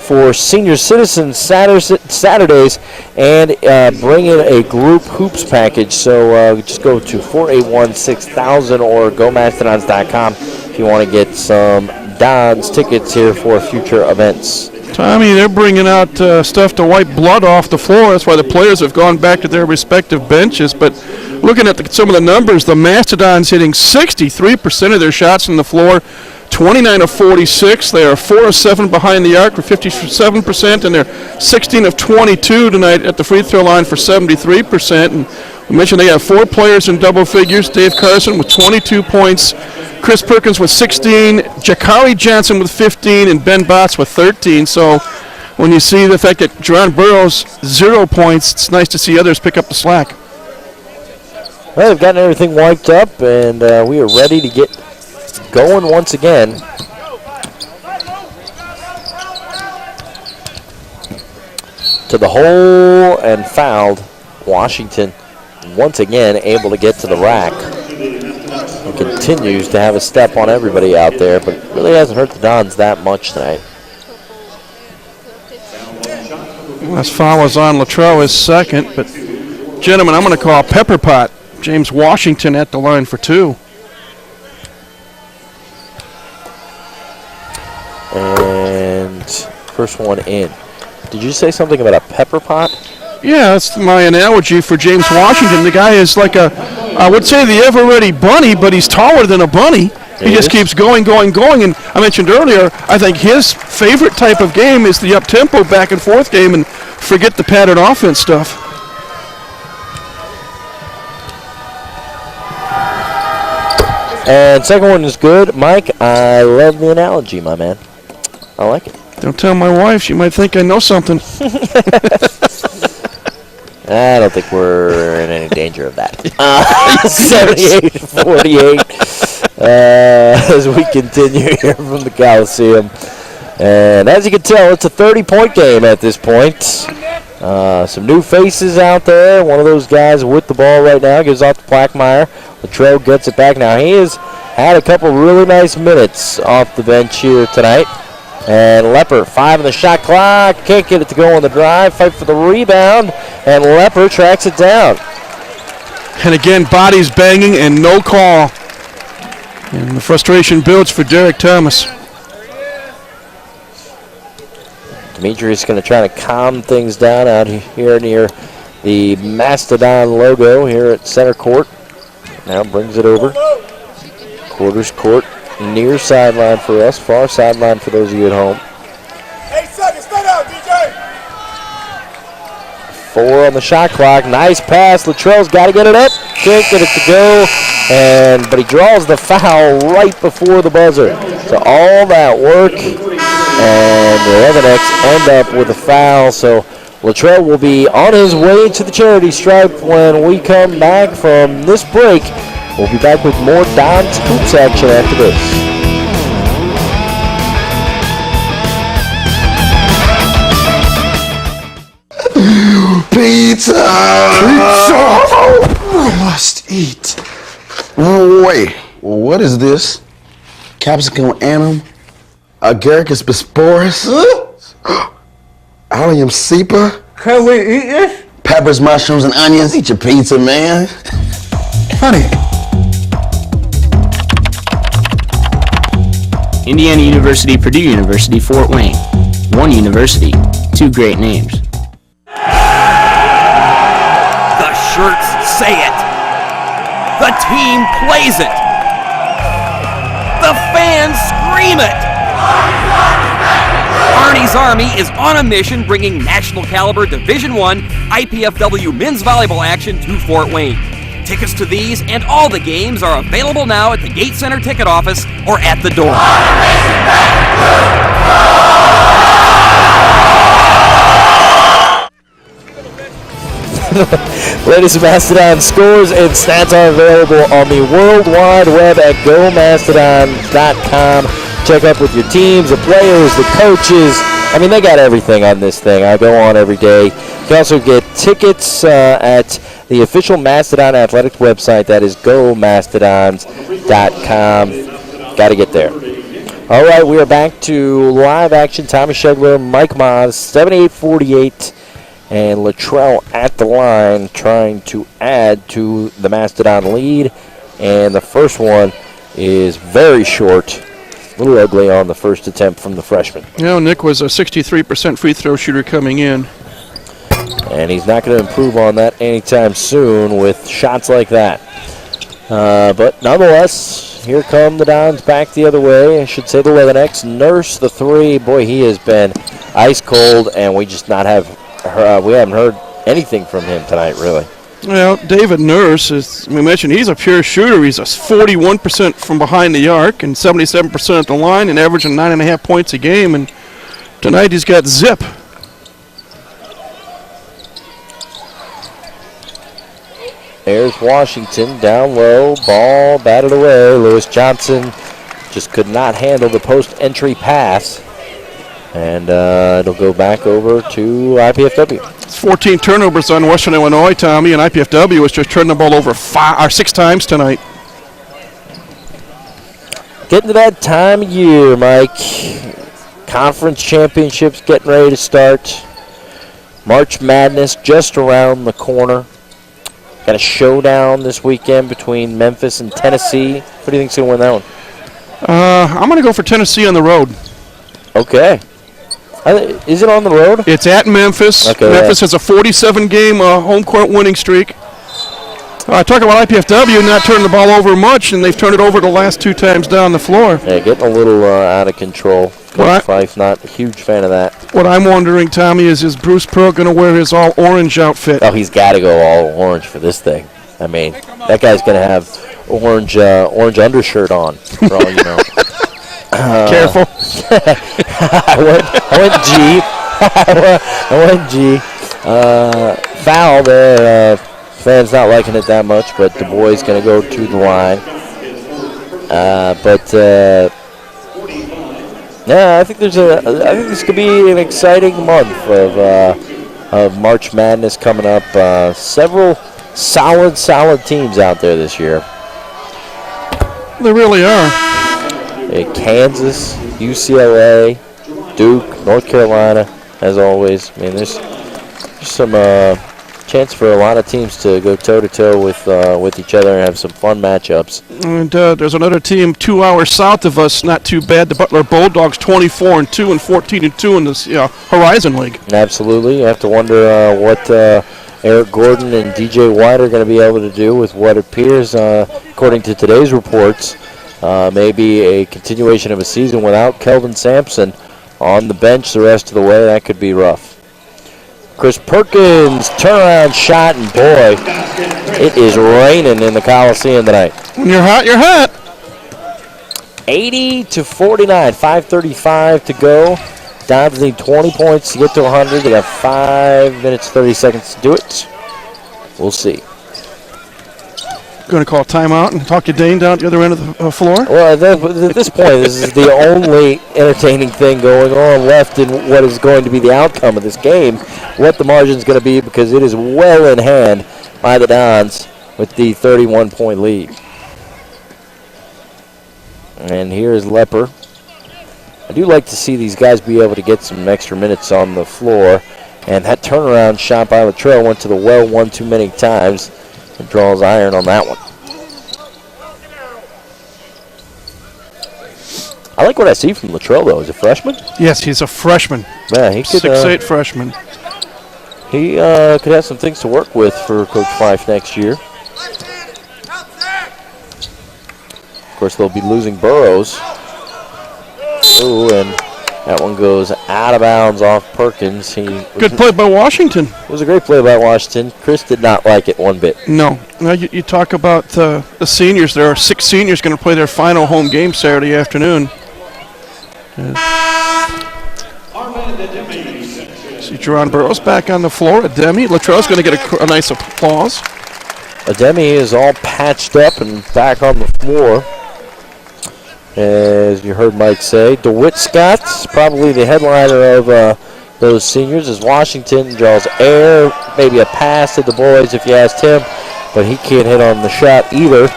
for senior citizens Saturdays, and bring in a group hoops package. So just go to 481-6000 or gomastodons.com if you want to get some Dons tickets here for future events. Tommy, they're bringing out stuff to wipe blood off the floor. That's why the players have gone back to their respective benches. But looking at some of the numbers, the Mastodons hitting 63% of their shots from the floor, 29 of 46. They are 4 of 7 behind the arc for 57%, and they're 16 of 22 tonight at the free throw line for 73%. And we mentioned they have 4 players in double figures. Dave Carson with 22 points, Chris Perkins with 16, Jakari Johnson with 15, and Ben Botts with 13. So when you see the fact that Jerron Burroughs 0 points, it's nice to see others pick up the slack. Well, they've gotten everything wiped up, and we are ready to get going once again. To the hole and fouled. Washington once again able to get to the rack. And continues to have a step on everybody out there, but really hasn't hurt the Dons that much tonight. Last foul is on Latrell, his second, but gentlemen, I'm going to call Pepper Pot. James Washington at the line for 2. And first one in. Did you say something about a pepper pot? Yeah, that's my analogy for James Washington. The guy is like I would say the ever-ready bunny, but he's taller than a bunny. He just keeps going. And I mentioned earlier, I think his favorite type of game is the up-tempo back-and-forth game, and forget the pattern offense stuff. And second one is good. Mike, I love the analogy, my man. I like it. Don't tell my wife. She might think I know something. I don't think we're in any danger of that. 78-48 as we continue here from the Coliseum. And as you can tell, it's a 30-point game at this point. Some new faces out there. One of those guys with the ball right now gives off to Plackmeyer. Latrell gets it back now. He has had a couple really nice minutes off the bench here tonight. And Lepper, 5 on the shot clock. Can't get it to go on the drive. Fight for the rebound. And Lepper tracks it down. And again, bodies banging and no call. And the frustration builds for Derek Thomas. Demetrius going to try to calm things down out here near the Mastodon logo here at center court. Now brings it over. Quarters court. Near sideline for us, far sideline for those of you at home. 8 seconds, stay down, DJ. 4 on the shot clock. Nice pass. Latrell's got to get it up. Can't get it to go. But he draws the foul right before the buzzer. So all that work, and the Leathernecks end up with a foul. So Latrell will be on his way to the charity stripe when we come back from this break. We'll be back with more Dons Hoops action after this. Pizza! I must eat. Oh, wait. What is this? Capsicum annum? Agaricus bisporus? Allium cepa? Can we eat this? Peppers, mushrooms, and onions. Eat your pizza, man. Honey. Indiana University, Purdue University, Fort Wayne. One university, 2 great names. The shirts say it. The team plays it. The fans scream it. Arnie's Army is on a mission bringing national caliber Division I IPFW men's volleyball action to Fort Wayne. Tickets to these and all the games are available now at the Gate Center ticket office or at the door. Latest Mastodon scores and stats are available on the World Wide Web at gomastodons.com. Check up with your teams, the players, the coaches. I mean, they got everything on this thing. I go on every day. You can also get tickets at the official Mastodon Athletics website. That is gomastodons.com. Got to get there. All right, we are back to live action. Tommy Shegler, Mike Moz, 78-48, and Luttrell at the line trying to add to the Mastodon lead. And the first one is very short. A little ugly on the first attempt from the freshman. You know, Nick was a 63% free throw shooter coming in. And he's not going to improve on that anytime soon with shots like that. But nonetheless, here come the Dons back the other way. I should say the Leathernex. Nurse the three. Boy, he has been ice cold, and we just we haven't heard anything from him tonight, really. Well, David Nurse, as we mentioned, he's a pure shooter. He's a 41% from behind the arc and 77% at the line and averaging 9.5 points a game. And tonight he's got zip. There's Washington down low. Ball batted away. Lewis Johnson just could not handle the post-entry pass. And it'll go back over to IPFW. It's 14 turnovers on Western Illinois, Tommy, and IPFW has just turned the ball over 6 times tonight. Getting to that time of year, Mike. Conference championships getting ready to start. March Madness just around the corner. Got a showdown this weekend between Memphis and Tennessee. What do you think's going to win that one? I'm going to go for Tennessee on the road. Okay. Is it on the road? It's at Memphis. Okay, Memphis has a 47-game home court winning streak. Talking about IPFW not turning the ball over much, and they've turned it over the last 2 times down the floor. Yeah, getting a little out of control. Coach Fife, not a huge fan of that. What I'm wondering, Tommy, is Bruce Pearl going to wear his all-orange outfit? Oh, he's got to go all orange for this thing. I mean, that guy's going to have orange undershirt on, for all you know. Careful. I went G. I went G. Foul there. Fans not liking it that much, but the boy's going to go to the line. Yeah, I think this could be an exciting month of March Madness coming up. Several solid teams out there this year. They really are. Kansas, UCLA, Duke, North Carolina, as always. I mean, there's some chance for a lot of teams to go toe-to-toe with each other and have some fun matchups. And there's another team 2 hours south of us, not too bad. The Butler Bulldogs, 24-2 and 14-2 in this Horizon League. Absolutely. You have to wonder what Eric Gordon and DJ White are going to be able to do with what appears, according to today's reports, maybe a continuation of a season without Kelvin Sampson on the bench the rest of the way. That could be rough. Chris Perkins, turnaround shot, and boy, it is raining in the Coliseum tonight. When you're hot, you're hot. 80-49, 5:35 to go. Dons need 20 points to get to 100. They have 5 minutes, 30 seconds to do it. We'll see. Going to call timeout and talk to Dane down at the other end of the floor? Well, at this point, this is the only entertaining thing going on left in what is going to be the outcome of this game, what the margin is going to be, because it is well in hand by the Dons with the 31-point lead. And here's Lepper. I do like to see these guys be able to get some extra minutes on the floor, and that turnaround shot by Luttrell went to the well one too many times. It draws iron on that one. I like what I see from Luttrell, though. Is he a freshman? Yes, he's a freshman. Yeah, he could 6'8" freshman. He could have some things to work with for Coach Fife next year. Of course, they'll be losing Burrows. Ooh, and that one goes out of bounds off Perkins. Good play by Washington. It was a great play by Washington. Chris did not like it one bit. No. Now you talk about the seniors. There are 6 seniors going to play their final home game Saturday afternoon. See Jerron Burroughs back on the floor. Ademi. Latrell's going to get a nice applause. Ademi is all patched up and back on the floor. As you heard Mike say, DeWitt Scott's probably the headliner of those seniors, as Washington draws air. Maybe a pass to the boys if you asked him, but he can't hit on the shot either.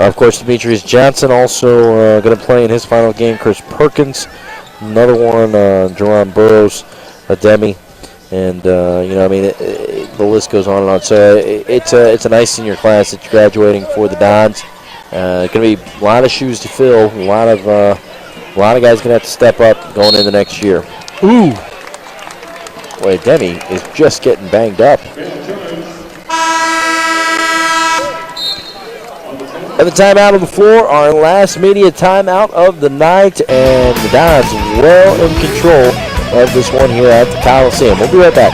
Of course, Demetrius Johnson also going to play in his final game. Chris Perkins, another one, Jerron Burroughs, Ademi, and the list goes on and on. So it's a nice senior class that's graduating for the Dons. Going to be a lot of shoes to fill. A lot of guys going to have to step up going into next year. Ooh. Boy, Ademi is just getting banged up. And the timeout on the floor, our last media timeout of the night, and the Dons well in control of this one here at the Coliseum. We'll be right back.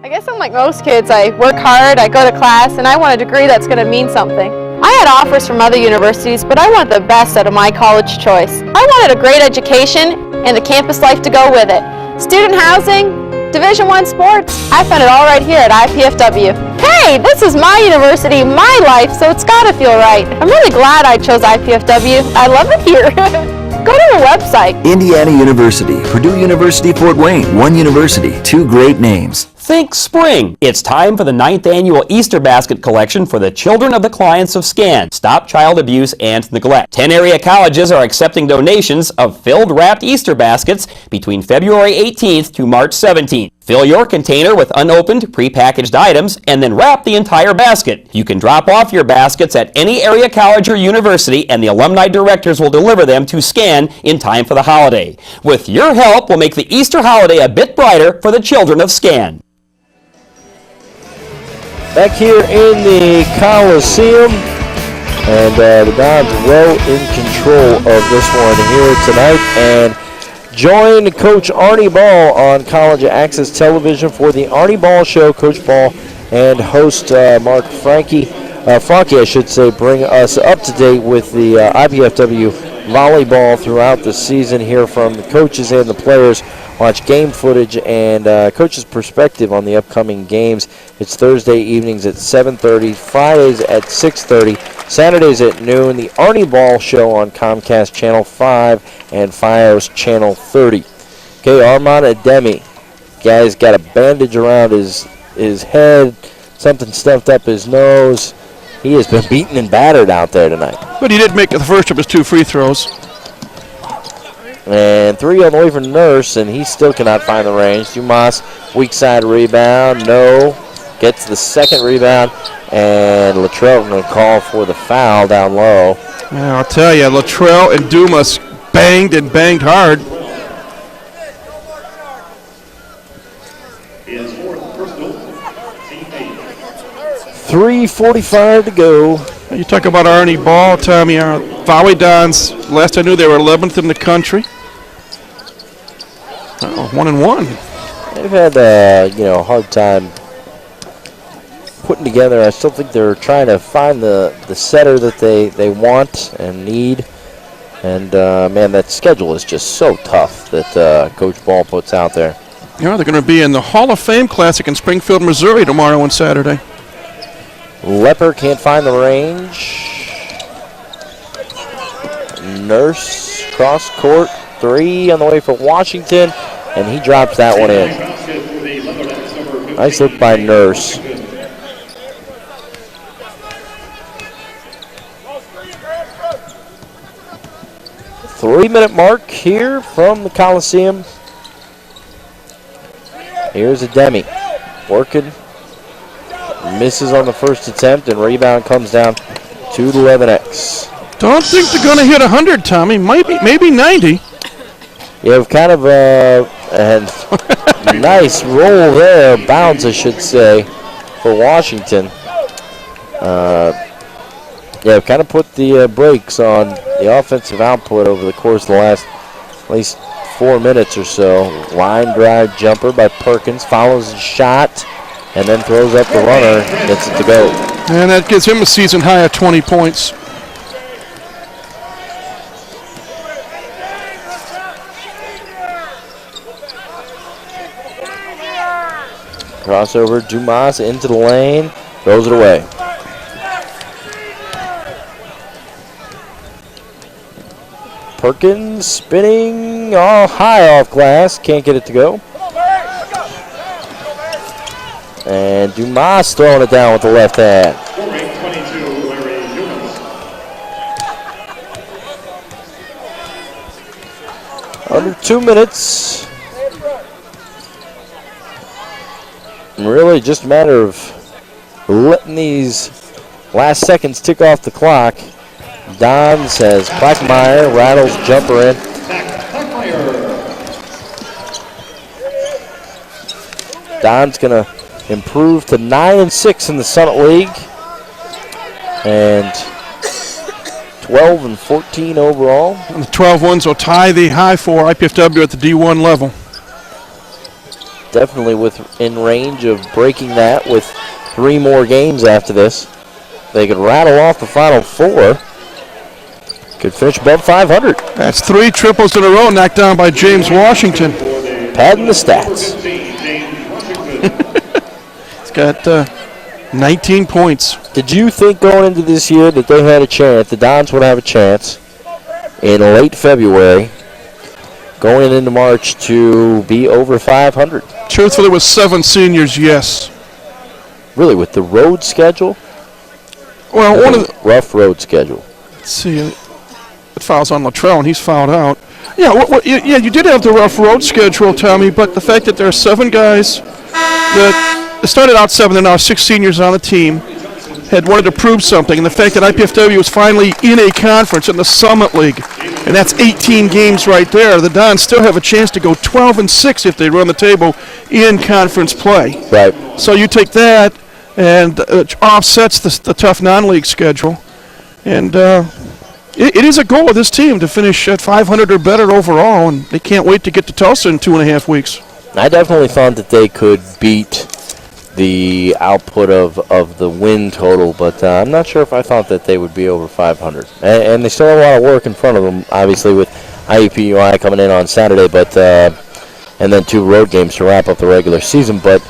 I guess I'm like most kids. I work hard, I go to class, and I want a degree that's going to mean something. I had offers from other universities, but I wanted the best out of my college choice. I wanted a great education and the campus life to go with it. Student housing, Division I sports, I found it all right here at IPFW. Hey, this is my university, my life, so it's got to feel right. I'm really glad I chose IPFW. I love it here. Go to the website. Indiana University, Purdue University, Fort Wayne, one university, two great names. Think spring. It's time for the 9th annual Easter basket collection for the children of the clients of SCAN. Stop child abuse and neglect. 10 area colleges are accepting donations of filled wrapped Easter baskets between February 18th to March 17th. Fill your container with unopened, prepackaged items and then wrap the entire basket. You can drop off your baskets at any area college or university and the alumni directors will deliver them to SCAN in time for the holiday. With your help, we'll make the Easter holiday a bit brighter for the children of SCAN. Back here in the Coliseum, and the Dons well in control of this one here tonight. And join Coach Arnie Ball on College Access Television for the Arnie Ball Show. Coach Ball and host Mark Frankie, I should say, bring us up to date with the IPFW volleyball throughout the season. Hear from the coaches and the players. Watch game footage and coach's perspective on the upcoming games. It's Thursday evenings at 7:30, Fridays at 6:30, Saturdays at noon. The Arnie Ball Show on Comcast Channel 5 and FiOS Channel 30. Okay, Armand Ademi. Guy's got a bandage around his head, something stuffed up his nose. He has been beaten and battered out there tonight. But he did make the first of his 2 free throws. And 3 on the way from Nurse, and he still cannot find the range. Dumas, weak side rebound, no. Gets the second rebound, and Latrell going to call for the foul down low. Yeah, I'll tell you, Latrell and Dumas banged and banged hard. $3:45 to go. You talk about Arnie Ball, Tommy. Our Volley Dons, last I knew they were 11th in the country. Oh, 1-1. They've had a hard time putting together. I still think they're trying to find the setter that they want and need. And man, that schedule is just so tough that Coach Ball puts out there. Yeah, they're going to be in the Hall of Fame Classic in Springfield, Missouri tomorrow and Saturday. Lepper can't find the range. Nurse cross court 3 on the way for Washington, and he drops that one in. Nice look by Nurse. Three-minute mark here from the Coliseum. Here's Ademi working. Misses on the first attempt, and rebound comes down to the Levinex. Don't think they're going to hit 100, Tommy. Maybe 90. Yeah, kind of a nice roll there, bounce, I should say, for Washington. Yeah, kind of put the brakes on the offensive output over the course of the last at least 4 minutes or so. Line drive jumper by Perkins, follows the shot, and then throws up the runner, gets it to go. And that gives him a season high of 20 points. Crossover, Dumas into the lane, throws it away. Perkins spinning all high off glass, can't get it to go. And Dumas throwing it down with the left hand. Under 2 minutes. And really just a matter of letting these last seconds tick off the clock. Don says Blackmeyer rattles jumper in. Don's going to improve to 9-6 in the Summit League. And 12-14 overall. And the 12 wins will tie the high for IPFW at the D1 level. Definitely within range of breaking that with 3 more games after this. They could rattle off the final 4. Could finish above 500. That's 3 triples in a row knocked down by James Washington. Padding the stats. He's got 19 points. Did you think going into this year that they had a chance, the Dons would have a chance in late February, going into March to be over 500? Truthfully, with 7 seniors, yes. Really, with the road schedule? Well, one of the rough road schedule. Let's see. It fouls on Luttrell, and he's fouled out. Yeah, yeah, you did have the rough road schedule, Tommy, but the fact that there are 7 guys that started out 7, there are now 6 seniors on the team, had wanted to prove something, and the fact that IPFW was finally in a conference in the Summit League, and that's 18 games right there. The Dons still have a chance to go 12-6 if they run the table in conference play. Right. So you take that, and offsets the tough non-league schedule, and it is a goal of this team to finish at 500 or better overall, and they can't wait to get to Tulsa in 2.5 weeks. I definitely thought that they could beat the output of the win total, but I'm not sure if I thought that they would be over 500. And they still have a lot of work in front of them, obviously, with IUPUI coming in on Saturday, but and then 2 road games to wrap up the regular season. But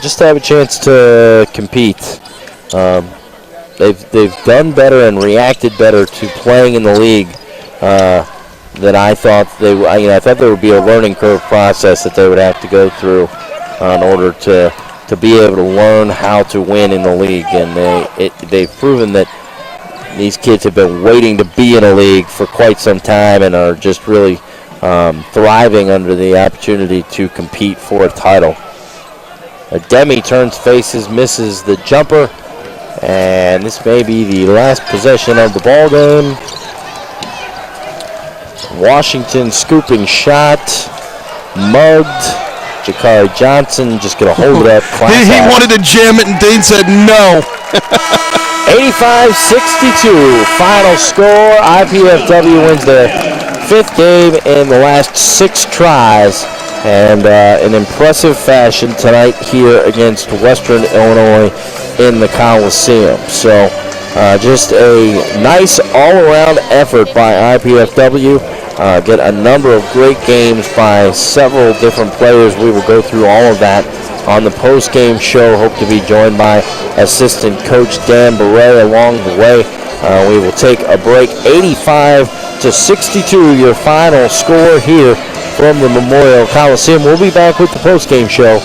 just to have a chance to compete, they've done better and reacted better to playing in the league than I thought they would. I thought there would be a learning curve process that they would have to go through in order to be able to learn how to win in the league, and they've proven that these kids have been waiting to be in a league for quite some time and are just really thriving under the opportunity to compete for a title. Demi turns faces, misses the jumper, and this may be the last possession of the ball game. Washington scooping shot, mugged. Jakari Johnson just going to hold it up. He wanted to jam it, and Dane said no. 85-62, final score. IPFW wins their 5th game in the last 6 tries, and in impressive fashion tonight here against Western Illinois in the Coliseum. So just a nice all-around effort by IPFW. Get a number of great games by several different players. We will go through all of that on the post-game show. Hope to be joined by assistant coach Dan Beret along the way. We will take a break. 85-62, your final score here from the Memorial Coliseum. We'll be back with the post-game show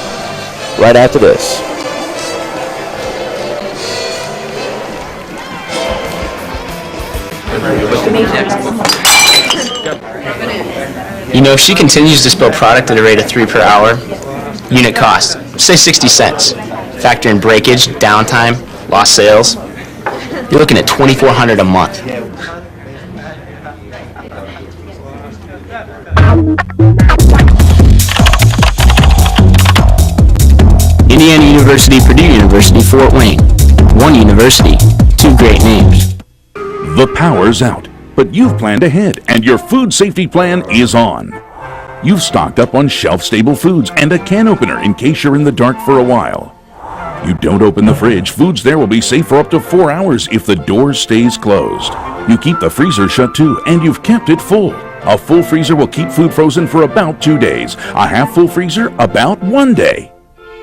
right after this. You know, if she continues to spill product at a rate of 3 per hour, unit cost, say 60 cents. Factor in breakage, downtime, lost sales, you're looking at $2,400 a month. Indiana University, Purdue University, Fort Wayne. One university, 2 great names. The power's out, but you've planned ahead, and your food safety plan is on. You've stocked up on shelf-stable foods and a can opener in case you're in the dark for a while. You don't open the fridge, foods there will be safe for up to 4 hours if the door stays closed. You keep the freezer shut too, and you've kept it full. A full freezer will keep food frozen for about 2 days. A half-full freezer, about 1 day.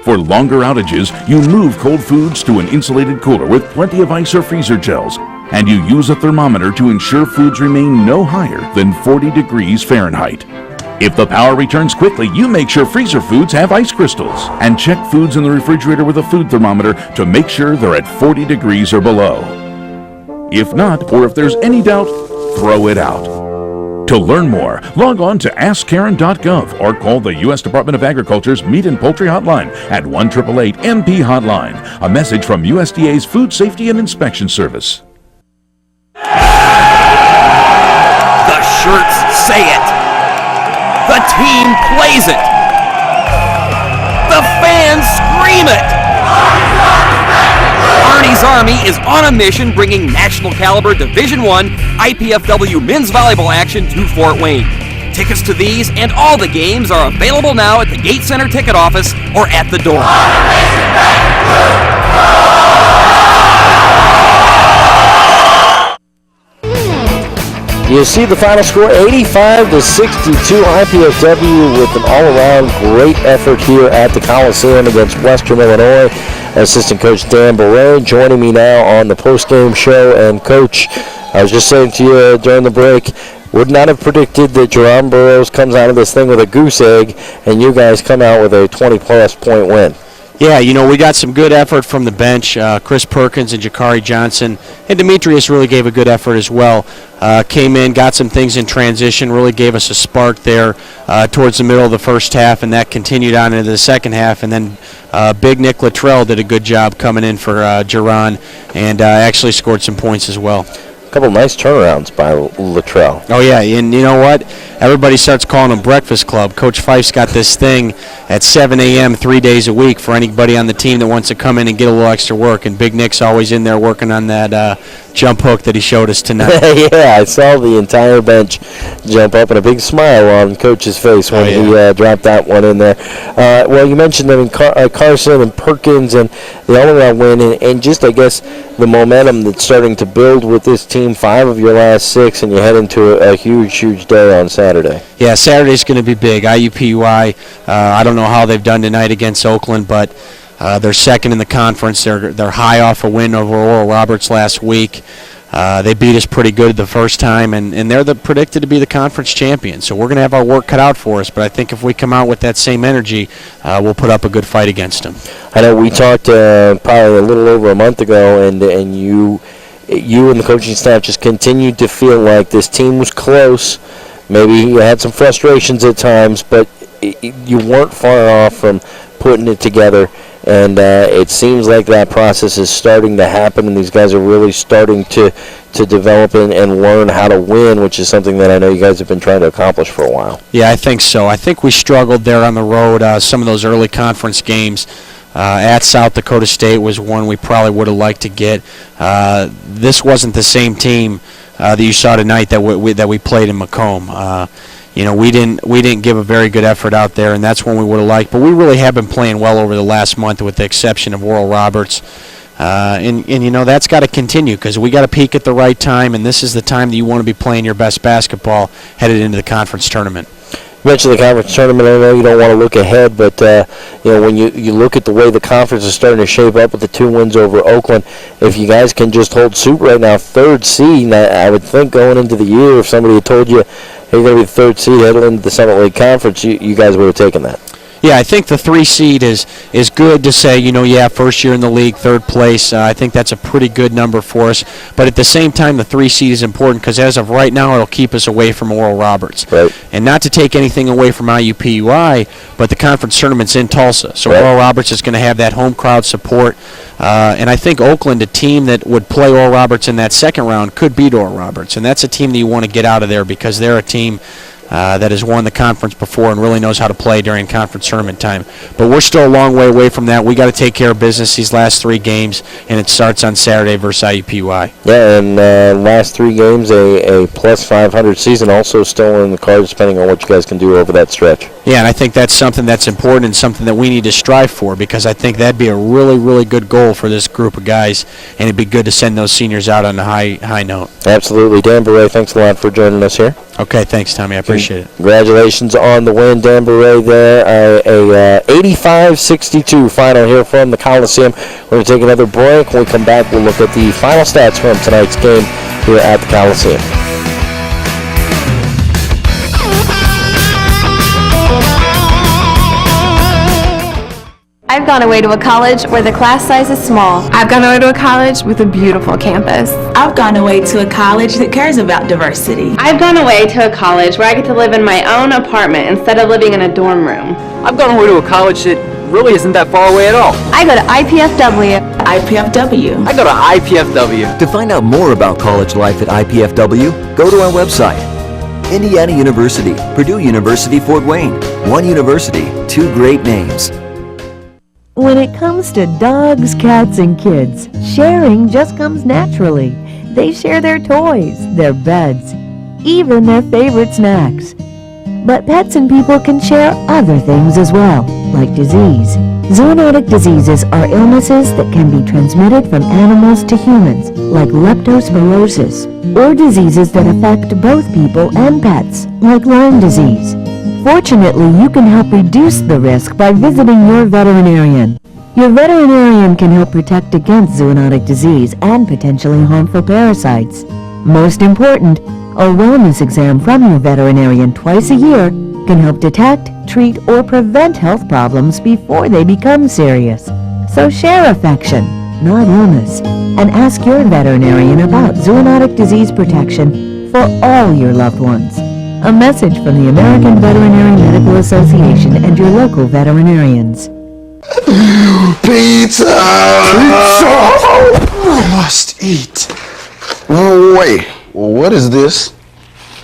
For longer outages, you move cold foods to an insulated cooler with plenty of ice or freezer gels, and you use a thermometer to ensure foods remain no higher than 40 degrees Fahrenheit. If the power returns quickly, you make sure freezer foods have ice crystals, and check foods in the refrigerator with a food thermometer to make sure they're at 40 degrees or below. If not, or if there's any doubt, throw it out. To learn more, log on to AskKaren.gov or call the U.S. Department of Agriculture's Meat and Poultry Hotline at 1-888-MP-HOTLINE. A message from USDA's Food Safety and Inspection Service. The shirts say it. The team plays it. The fans scream it. Arnie's Army is on a mission bringing national caliber Division I IPFW men's volleyball action to Fort Wayne. Tickets to these and all the games are available now at the Gate Center ticket office or at the door. You see the final score, 85-62, IPFW with an all-around great effort here at the Coliseum against Western Illinois. Assistant Coach Dan Barret joining me now on the post-game show. And Coach, I was just saying to you during the break, would not have predicted that Jerome Burroughs comes out of this thing with a goose egg and you guys come out with a 20-plus point win. Yeah, we got some good effort from the bench. Chris Perkins and Jakari Johnson. And Demetrius really gave a good effort as well. Came in, got some things in transition, really gave us a spark there towards the middle of the first half, and that continued on into the second half. And then Big Nick Luttrell did a good job coming in for Geron and actually scored some points as well. A couple nice turnarounds by Luttrell. Oh, yeah, and you know what? Everybody starts calling them Breakfast Club. Coach Fife's got this thing at 7 a.m. 3 days a week for anybody on the team that wants to come in and get a little extra work, and Big Nick's always in there working on that jump hook that he showed us tonight. Yeah, I saw the entire bench jump up and a big smile on Coach's face when he dropped that one in there. Well, you mentioned them in Carson and Perkins and the all-around win, and just, I guess, the momentum that's starting to build with this team, 5 of your last 6, and you head into a huge, huge day on Saturday. Yeah, Saturday's going to be big. IUPUI, I don't know how they've done tonight against Oakland, but they're second in the conference. They're high off a win over Oral Roberts last week. They beat us pretty good the first time, and they're predicted to be the conference champion. So we're going to have our work cut out for us, but I think if we come out with that same energy, we'll put up a good fight against them. I know we talked probably a little over a month ago, and you and the coaching staff just continued to feel like this team was close. Maybe you had some frustrations at times, but you weren't far off from putting it together. And it seems like that process is starting to happen, and these guys are really starting to develop and learn how to win, which is something that I know you guys have been trying to accomplish for a while. Yeah, I think so. I think we struggled there on the road. Some of those early conference games at South Dakota State was one we probably would have liked to get. This wasn't the same team that you saw tonight that we played in Macomb. We didn't give a very good effort out there, and that's one we would have liked. But we really have been playing well over the last month, with the exception of Oral Roberts. And that's got to continue, because we got to peak at the right time, and this is the time that you want to be playing your best basketball headed into the conference tournament. You mentioned the conference tournament. I know you don't want to look ahead, but when you look at the way the conference is starting to shape up with the 2 wins over Oakland, if you guys can just hold suit right now, 3rd seed, I would think going into the year, if somebody had told you, hey, you're going to be the 3rd seed heading into the Summit League Conference, you guys would have taken that. Yeah, I think the 3 seed is good to say, first year in the league, 3rd place. I think that's a pretty good number for us. But at the same time, the 3 seed is important, because as of right now, it'll keep us away from Oral Roberts. Right. And not to take anything away from IUPUI, but the conference tournament's in Tulsa. So Oral Roberts is going to have that home crowd support. And I think Oakland, a team that would play Oral Roberts in that second round, could beat Oral Roberts. And that's a team that you want to get out of there, because they're a team that has won the conference before and really knows how to play during conference tournament time. But we're still a long way away from that. We got to take care of business these last 3 games, and it starts on Saturday versus IUPUI. Yeah, and last 3 games, a plus 500 season also still in the cards, depending on what you guys can do over that stretch. Yeah, and I think that's something that's important and something that we need to strive for, because I think that'd be a really, really good goal for this group of guys, and it'd be good to send those seniors out on a high note. Absolutely. Dan Barret, thanks a lot for joining us here. Okay, thanks, Tommy. I appreciate it. Appreciate it. Congratulations on the win, Dan Beret there. A 85-62 final here from the Coliseum. We're going to take another break. When we come back, we'll look at the final stats from tonight's game here at the Coliseum. I've gone away to a college where the class size is small. I've gone away to a college with a beautiful campus. I've gone away to a college that cares about diversity. I've gone away to a college where I get to live in my own apartment instead of living in a dorm room. I've gone away to a college that really isn't that far away at all. I go to IPFW. IPFW. I go to IPFW. To find out more about college life at IPFW, go to our website. Indiana University, Purdue University, Fort Wayne. One university, two great names. When it comes to dogs, cats, and kids, sharing just comes naturally. They share their toys, their beds, even their favorite snacks. But pets and people can share other things as well, like disease. Zoonotic diseases are illnesses that can be transmitted from animals to humans, like leptospirosis, or diseases that affect both people and pets, like Lyme disease. Fortunately, you can help reduce the risk by visiting your veterinarian. Your veterinarian can help protect against zoonotic disease and potentially harmful parasites. Most important, a wellness exam from your veterinarian twice a year can help detect, treat, or prevent health problems before they become serious. So share affection, not illness, and ask your veterinarian about zoonotic disease protection for all your loved ones. A message from the American Veterinary Medical Association and your local veterinarians. Pizza! I must eat. No way. What is this?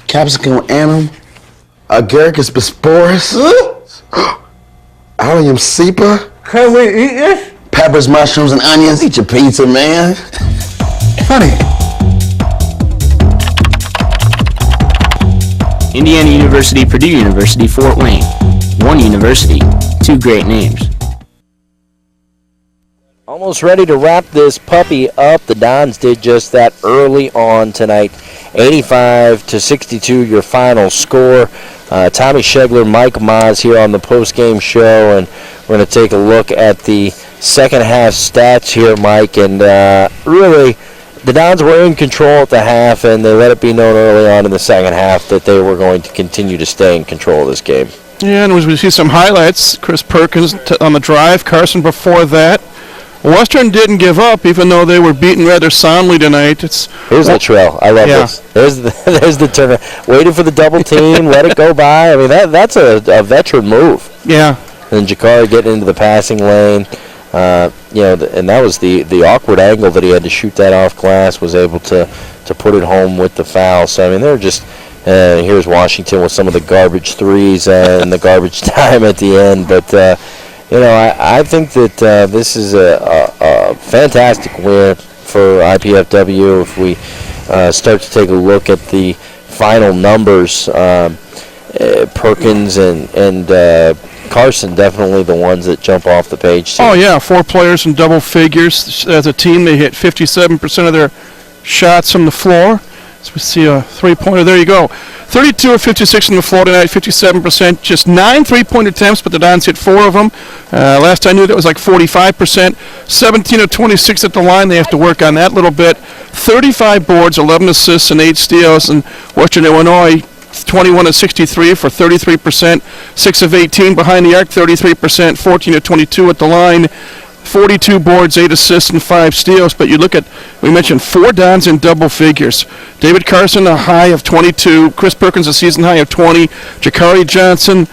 Capsicum annum? Agaricus bisporus? Allium cepa? Can we eat this? Peppers, mushrooms, and onions. Eat your pizza, man. Honey. Indiana University, Purdue University, Fort Wayne. One university, two great names. Almost ready to wrap this puppy up. The Dons did just that early on tonight. 85-62, your final score. Tommy Schegler, Mike Maz here on the post-game show, and we're going to take a look at the second half stats here, Mike. And really, the Dons were in control at the half, and they let it be known early on in the second half that they were going to continue to stay in control of this game. Yeah, and as we see some highlights, Chris Perkins on the drive, Carson before that. Western didn't give up, even though they were beaten rather soundly tonight. Here's the trail. I love this. There's the turn. Waited for the double team, let it go by. I mean, that's a veteran move. Yeah. And Jakari getting into the passing lane. And that was the awkward angle that he had to shoot that off glass, was able to put it home with the foul. So, I mean, they're just, here's Washington with some of the garbage threes and the garbage time at the end. But, I think that this is a fantastic win for IPFW. If we start to take a look at the final numbers, Perkins and Carson definitely the ones that jump off the page. Oh, yeah, 4 players in double figures. As a team, they hit 57% of their shots from the floor. So we see a three-pointer. There you go. 32 of 56 from the floor tonight, 57%. Just 9 three-point attempts, but the Dons hit 4 of them. Last I knew, that was like 45%. 17 of 26 at the line. They have to work on that a little bit. 35 boards, 11 assists, and 8 steals. And Western Illinois, 21 of 63 for 33%. 6 of 18 behind the arc, 33%. 14 of 22 at the line. 42 boards, 8 assists, and 5 steals. But you look at, we mentioned 4 Dons in double figures. David Carson, a high of 22. Chris Perkins, a season high of 20. Jakari Johnson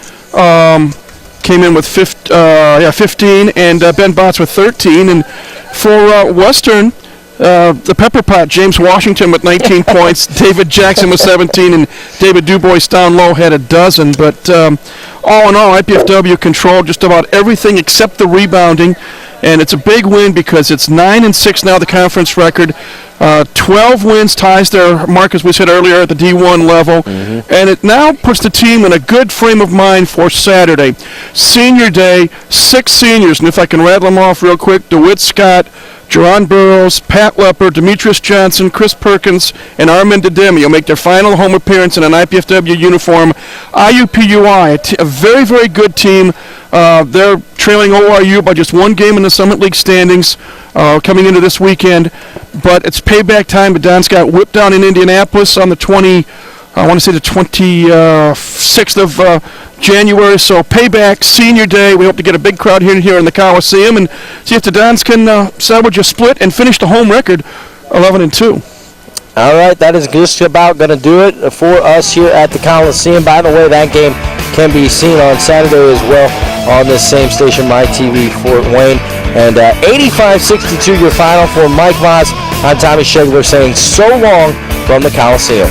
came in with 15, and Ben Botts with 13. And for Western, the Pepper Pot, James Washington with 19 points. David Jackson with 17, and David Dubois down low had a dozen. But all in all, IPFW controlled just about everything except the rebounding. And it's a big win because it's 9-6 now, the conference record. 12 wins ties their mark, as we said earlier, at the D1 level. Mm-hmm. And it now puts the team in a good frame of mind for Saturday. Senior day, 6 seniors. And if I can rattle them off real quick, DeWitt Scott, Jerron Burrows, Pat Lepper, Demetrius Johnson, Chris Perkins, and Armin Dedemi will make their final home appearance in an IPFW uniform IUPUI, a very, very good team. They're trailing ORU by just one game in the Summit League standings coming into this weekend. But it's payback time. Badon's got whipped down in Indianapolis on the 26th of January. So payback, senior day. We hope to get a big crowd here in the Coliseum and see if the Dons can salvage a split and finish the home record 11-2. All right, that is just about going to do it for us here at the Coliseum. By the way, that game can be seen on Saturday as well on this same station, MyTV Fort Wayne. And 85-62 your final for Mike Voss. I'm Tommy Shegler saying so long from the Coliseum.